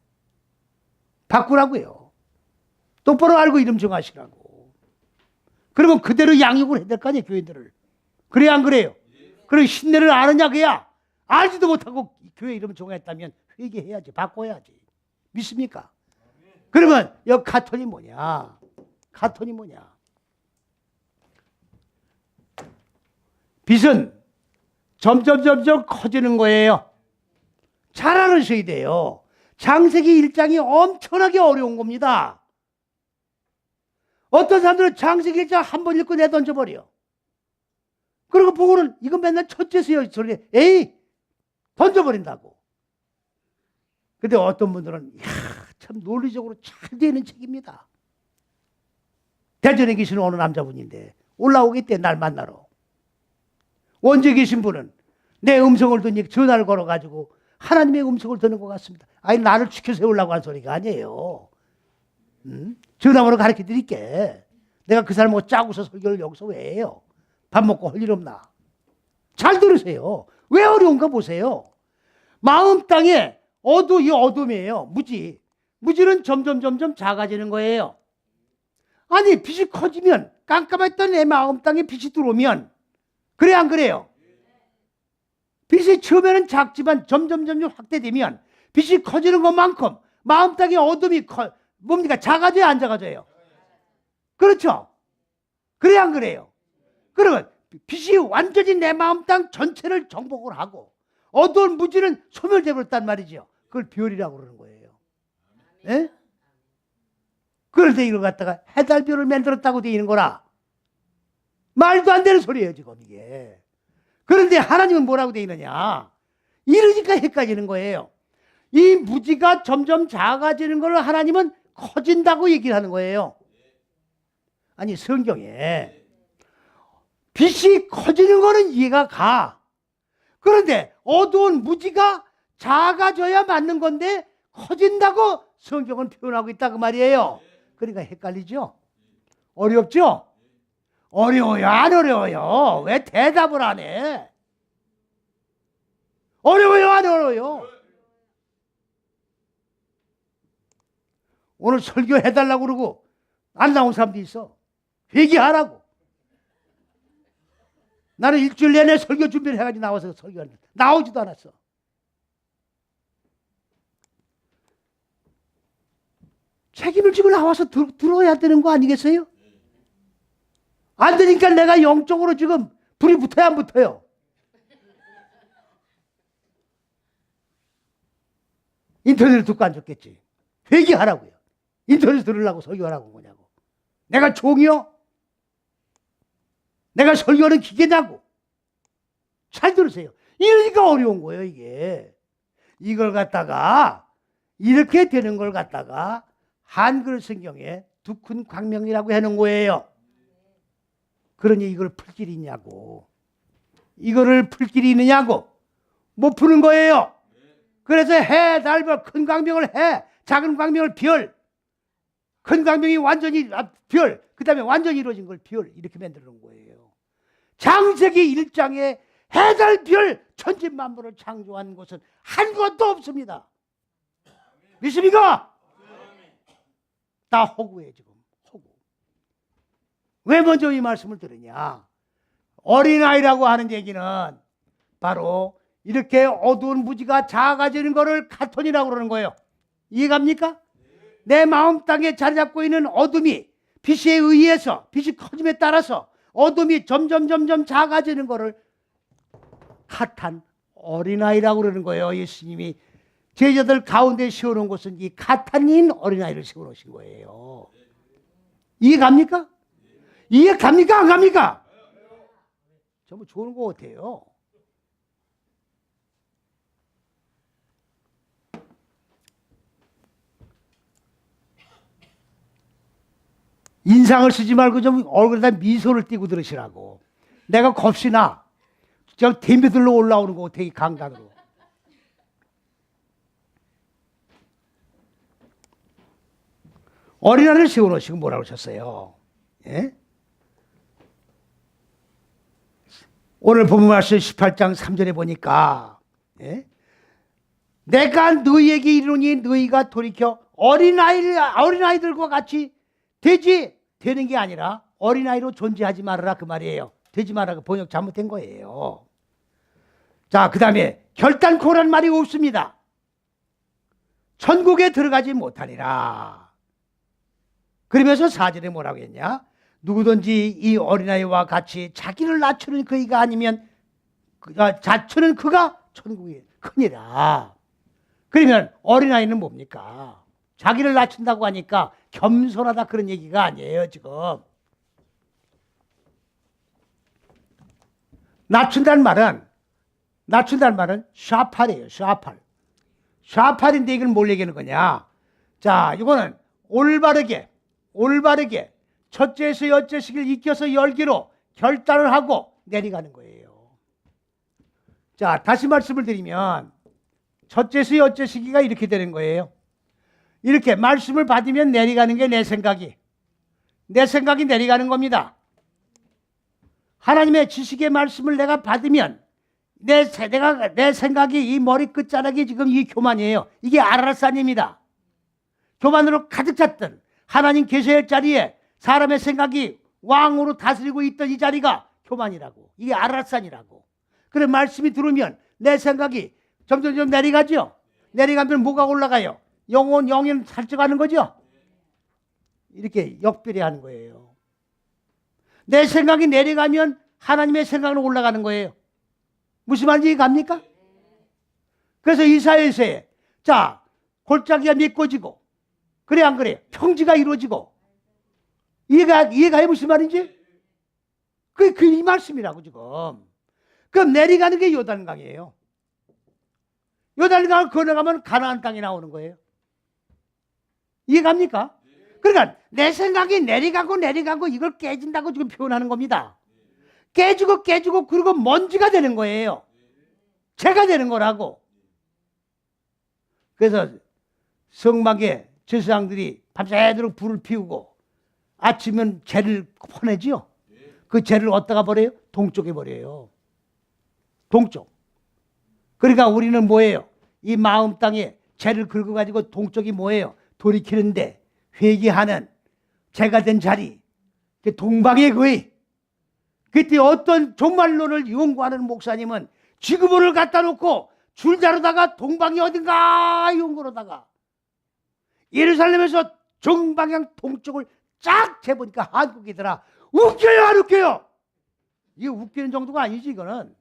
바꾸라고요. 똑바로 알고 이름 정하시라고. 그러면 그대로 양육을 해야 될 거 아니에요 교인들을. 그래 안 그래요? 그리고 신내를 아느냐 그야. 알지도 못하고 교회 이름 정했다면 회개해야지, 바꿔야지. 믿습니까? 그러면 여 카톤이 뭐냐? 카톤이 뭐냐? 빚은 점점 커지는 거예요. 잘 알으셔야 돼요. 창세기 1장이 엄청나게 어려운 겁니다. 어떤 사람들은 창세기 1장 한 번 읽고 내던져버려. 그리고 보고는 이건 맨날 첫째서요 소리 에이 던져버린다고. 근데 어떤 분들은 이야, 참 논리적으로 잘 되는 책입니다. 대전에 계시는 어느 남자분인데 올라오겠대, 날 만나러. 원주에 계신 분은 내 음성을 듣니 전화를 걸어가지고 하나님의 음성을 듣는 것 같습니다. 아니 나를 지켜 세우려고 한 소리가 아니에요. 전화번호 가르쳐 드릴게. 내가 그 사람하고 짜고서 설교를 여기서 왜 해요? 밥 먹고 할 일 없나? 잘 들으세요. 왜 어려운가 보세요. 마음 땅에 이 어둠이에요. 무지는 점점 작아지는 거예요. 아니 빛이 커지면 깜깜했던 내 마음 땅에 빛이 들어오면 그래 안 그래요? 빛이 처음에는 작지만 점점 확대되면 빛이 커지는 것만큼 마음 땅에 어둠이 뭡니까? 작아져요 안 작아져요? 그렇죠? 그래 안 그래요? 그러면 빛이 완전히 내 마음 땅 전체를 정복을 하고 어두운 무지는 소멸되어 버렸단 말이죠. 그걸 별이라고 그러는 거예요. 예? 그런데 이걸 갖다가 해달별을 만들었다고 되어 있는 거라. 말도 안 되는 소리예요 지금 이게. 그런데 하나님은 뭐라고 되어 있느냐? 이러니까 헷갈리는 거예요. 이 무지가 점점 작아지는 걸 하나님은 커진다고 얘기를 하는 거예요. 아니 성경에 빛이 커지는 거는 이해가 가. 그런데 어두운 무지가 작아져야 맞는 건데 커진다고 성경은 표현하고 있다 그 말이에요. 그러니까 헷갈리죠? 어렵죠? 어려워요 안 어려워요? 왜 대답을 안 해? 어려워요 안 어려워요? 오늘 설교해달라고 그러고 안 나온 사람도 있어. 회개하라고. 나는 일주일 내내 설교 준비를 해가지고 나와서 설교하는데 나오지도 않았어. 책임을 지고 나와서 들어야 되는 거 아니겠어요? 안 되니까 내가 영적으로 지금 불이 붙어야 안 붙어요? 인터넷을 듣고 앉았겠지. 회개하라고요. 인터넷 들으려고 설교하라고 한 거냐고. 내가 종이요? 내가 설교하는 기계냐고. 잘 들으세요. 이러니까 어려운 거예요 이게. 이걸 갖다가 이렇게 되는 걸 갖다가 한글 성경에 두큰 광명이라고 해놓은 거예요. 그러니 이걸 풀 길이 있냐고. 이거를 풀 길이 있느냐고. 못 푸는 거예요. 그래서 해, 달, 별, 큰 광명을 해, 작은 광명을 별. 큰 광명이 완전히 별, 그 다음에 완전히 이루어진 걸 별, 이렇게 만들어 놓은 거예요. 창세기 1장에 해, 달, 별, 천지만물을 창조한 것은 한 것도 없습니다. 믿습니까? 다 허구예요 지금. 허구. 왜 먼저 이 말씀을 들으냐? 어린아이라고 하는 얘기는 바로 이렇게 어두운 무지가 작아지는 것을 카톤이라고 그러는 거예요. 이해갑니까? 내 마음 땅에 자리 잡고 있는 어둠이 빛에 의해서 빛이 커짐에 따라서 어둠이 점점 작아지는 것을 카탄, 어린아이라고 그러는 거예요. 예수님이 제자들 가운데 세워놓은 것은 이 카탄인 어린아이를 세워놓으신 거예요. 이해갑니까? 이해갑니까? 안 갑니까? 정말 좋은 것 같아요. 인상을 쓰지 말고 좀 얼굴에다 미소를 띠고 들으시라고. 내가 겁시나 저 댐비들로 올라오는 거 되게 강간으로. 어린아이를 세워놓으시고 뭐라고 하셨어요? 예? 오늘 본문 말씀 18장 3절에 보니까 예? 내가 너희에게 이르노니 너희가 돌이켜 어린아이들과 같이 되는 게 아니라 어린아이로 존재하지 말아라 그 말이에요. 되지 말아라. 번역 잘못된 거예요. 자, 그 다음에 결단코란 말이 없습니다. 천국에 들어가지 못하리라. 그러면서 4절에 뭐라고 했냐? 누구든지 이 어린아이와 같이 자기를 낮추는 그이가 아니면 자추는 그가 천국에 크니라. 그러면 어린아이는 뭡니까? 자기를 낮춘다고 하니까 겸손하다 그런 얘기가 아니에요. 지금 낮춘다는 말은 샤팔이에요. 샤팔인데 이걸 뭘 얘기하는 거냐? 자, 이거는 올바르게 첫째에서 여째식을 익혀서 열기로 결단을 하고 내려가는 거예요. 자, 다시 말씀을 드리면 첫째에서 여째시기가 이렇게 되는 거예요. 이렇게 말씀을 받으면 내려가는 게 내 생각이 내려가는 겁니다. 하나님의 지식의 말씀을 내가 받으면 내 생각이 이 머리 끝자락이 지금 이 교만이에요. 이게 아라산입니다. 교만으로 가득 찼던 하나님 계셔야 자리에 사람의 생각이 왕으로 다스리고 있던 이 자리가 교만이라고. 이게 아라산이라고. 그래 말씀이 들으면 내 생각이 점점 내려가죠. 내려가면 뭐가 올라가요? 영혼 살쪄가는 거죠. 이렇게 역별이하는 거예요. 내 생각이 내려가면 하나님의 생각은 올라가는 거예요. 무슨 말인지 갑니까? 그래서 이사야서에 자 골짜기가 메꿔지고 그래 안 그래요? 평지가 이루어지고 이해가요? 무슨 말인지? 이 말씀이라고 지금. 그럼 내려가는 게 요단강이에요. 요단강을 건너가면 가나안 땅이 나오는 거예요. 이해갑니까? 그러니까 내 생각이 내려가고 이걸 깨진다고 지금 표현하는 겁니다. 깨지고 그리고 먼지가 되는 거예요. 재가 되는 거라고. 그래서 성막에 제사장들이 밤새도록 불을 피우고 아침은 재를 퍼내지요. 그 재를 어디다가 버려요? 동쪽에 버려요. 동쪽. 그러니까 우리는 뭐예요? 이 마음 땅에 재를 긁어가지고 동쪽이 뭐예요? 돌이키는데 회개하는 재가 된 자리. 동방의 거의. 그때 어떤 종말론을 연구하는 목사님은 지구본을 갖다 놓고 줄자로다가 동방이 어딘가 연구로다가 예루살렘에서 정방향 동쪽을 쫙 재보니까 한국이더라. 웃겨요 안 웃겨요? 이게 웃기는 정도가 아니지 이거는.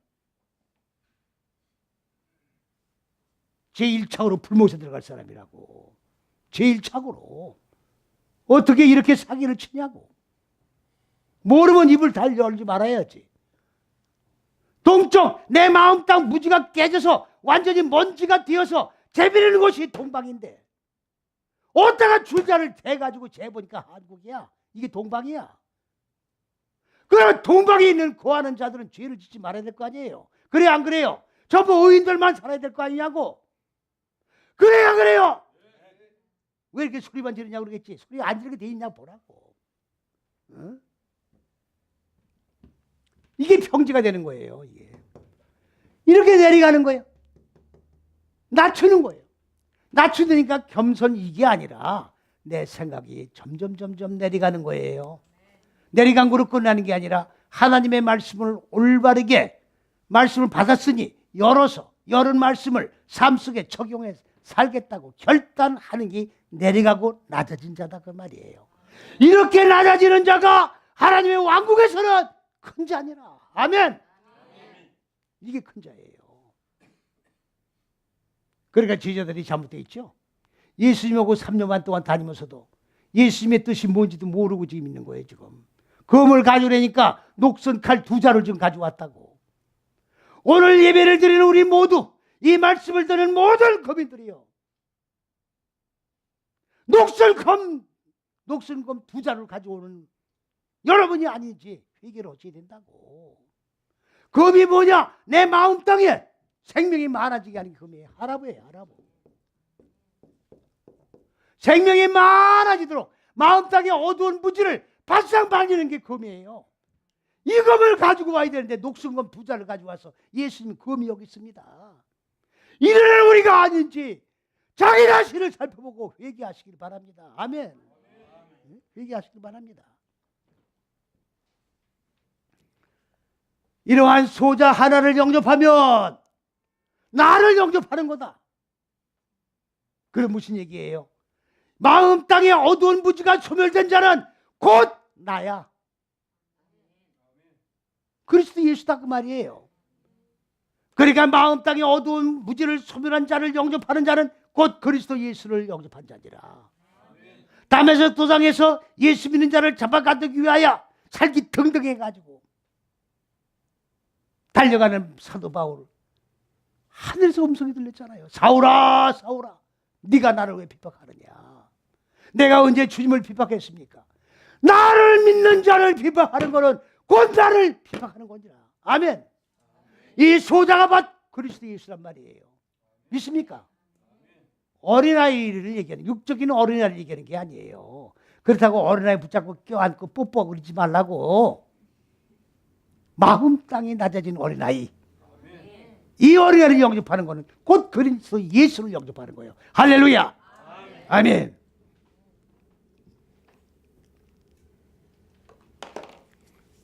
제1차으로 불못에 들어갈 사람이라고. 제1차으로 어떻게 이렇게 사기를 치냐고. 모르면 입을 달 열지 말아야지. 동쪽 내 마음 땅 무지가 깨져서 완전히 먼지가 되어서 재비르는 곳이 동방인데 어디다가 줄자를 대가지고 재보니까 한국이야. 이게 동방이야. 그러면 동방에 있는 거하는 자들은 죄를 짓지 말아야 될 거 아니에요. 그래 안 그래요? 전부 의인들만 살아야 될 거 아니냐고. 그래야 그래요. 왜 이렇게 소리만 지르냐고 그러겠지. 소리 안 지르게 돼 있냐고 보라고. 응? 이게 평지가 되는 거예요. 이게. 이렇게 내려가는 거예요. 낮추는 거예요. 낮추니까 겸손 이게 아니라 내 생각이 점점 내려가는 거예요. 내려간 거로 끝나는 게 아니라 하나님의 말씀을 올바르게 말씀을 받았으니 열은 말씀을 삶 속에 적용해 살겠다고 결단하는 게 내려가고 낮아진 자다 그 말이에요. 이렇게 낮아지는 자가 하나님의 왕국에서는 큰 자니라. 아멘. 이게 큰 자예요. 그러니까 제자들이 잘못되어 있죠. 예수님하고 3년 반 동안 다니면서도 예수님의 뜻이 뭔지도 모르고 지금 있는 거예요. 지금 검을 가져오려니까 녹슨 칼 2자를 지금 가져왔다고. 오늘 예배를 드리는 우리 모두 이 말씀을 듣는 모든 거민들이요, 녹슨 검 2자를 가져오는 여러분이 아니지 회개를 어찌 된다고. 검이 뭐냐? 내 마음 땅에 생명이 많아지게 하는 검이에요. 하라보예요. 하라보. 생명이 많아지도록 마음 땅에 어두운 무지를 바싹 말리는 게 검이에요. 이 검을 가지고 와야 되는데 녹슨검 2자를 가지고 와서 예수님 검이 여기 있습니다. 이러는 우리가 아닌지 자기 자신을 살펴보고 회개하시길 바랍니다. 아멘. 회개하시길 바랍니다. 이러한 소자 하나를 영접하면 나를 영접하는 거다. 그럼 무슨 얘기예요? 마음 땅에 어두운 무지가 소멸된 자는 곧 나야. 그리스도 예수다 그 말이에요. 그러니까 마음 땅에 어두운 무지를 소멸한 자를 영접하는 자는 곧 그리스도 예수를 영접한 자니라. 다메섹 도상에서 예수 믿는 자를 잡아가두기 위하여 살기 등등해가지고 달려가는 사도 바울, 하늘에서 음성이 들렸잖아요. 사울아 사울아 네가 나를 왜 핍박하느냐. 내가 언제 주님을 핍박했습니까? 나를 믿는 자를 핍박하는 것은 곧 나를 핍박하는 거니라. 아멘. 이 소자가 밭 그리스도 예수란 말이에요. 믿습니까? 어린아이를 얘기하는, 육적인 어린아이를 얘기하는 게 아니에요. 그렇다고 어린아이 붙잡고 껴안고 뽀뽀하고 그러지 말라고. 마음 땅이 낮아진 어린아이, 이 어린아이를 영접하는 것은 곧 그리스도 예수를 영접하는 거예요. 할렐루야. 아멘.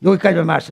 여기까지만 말씀.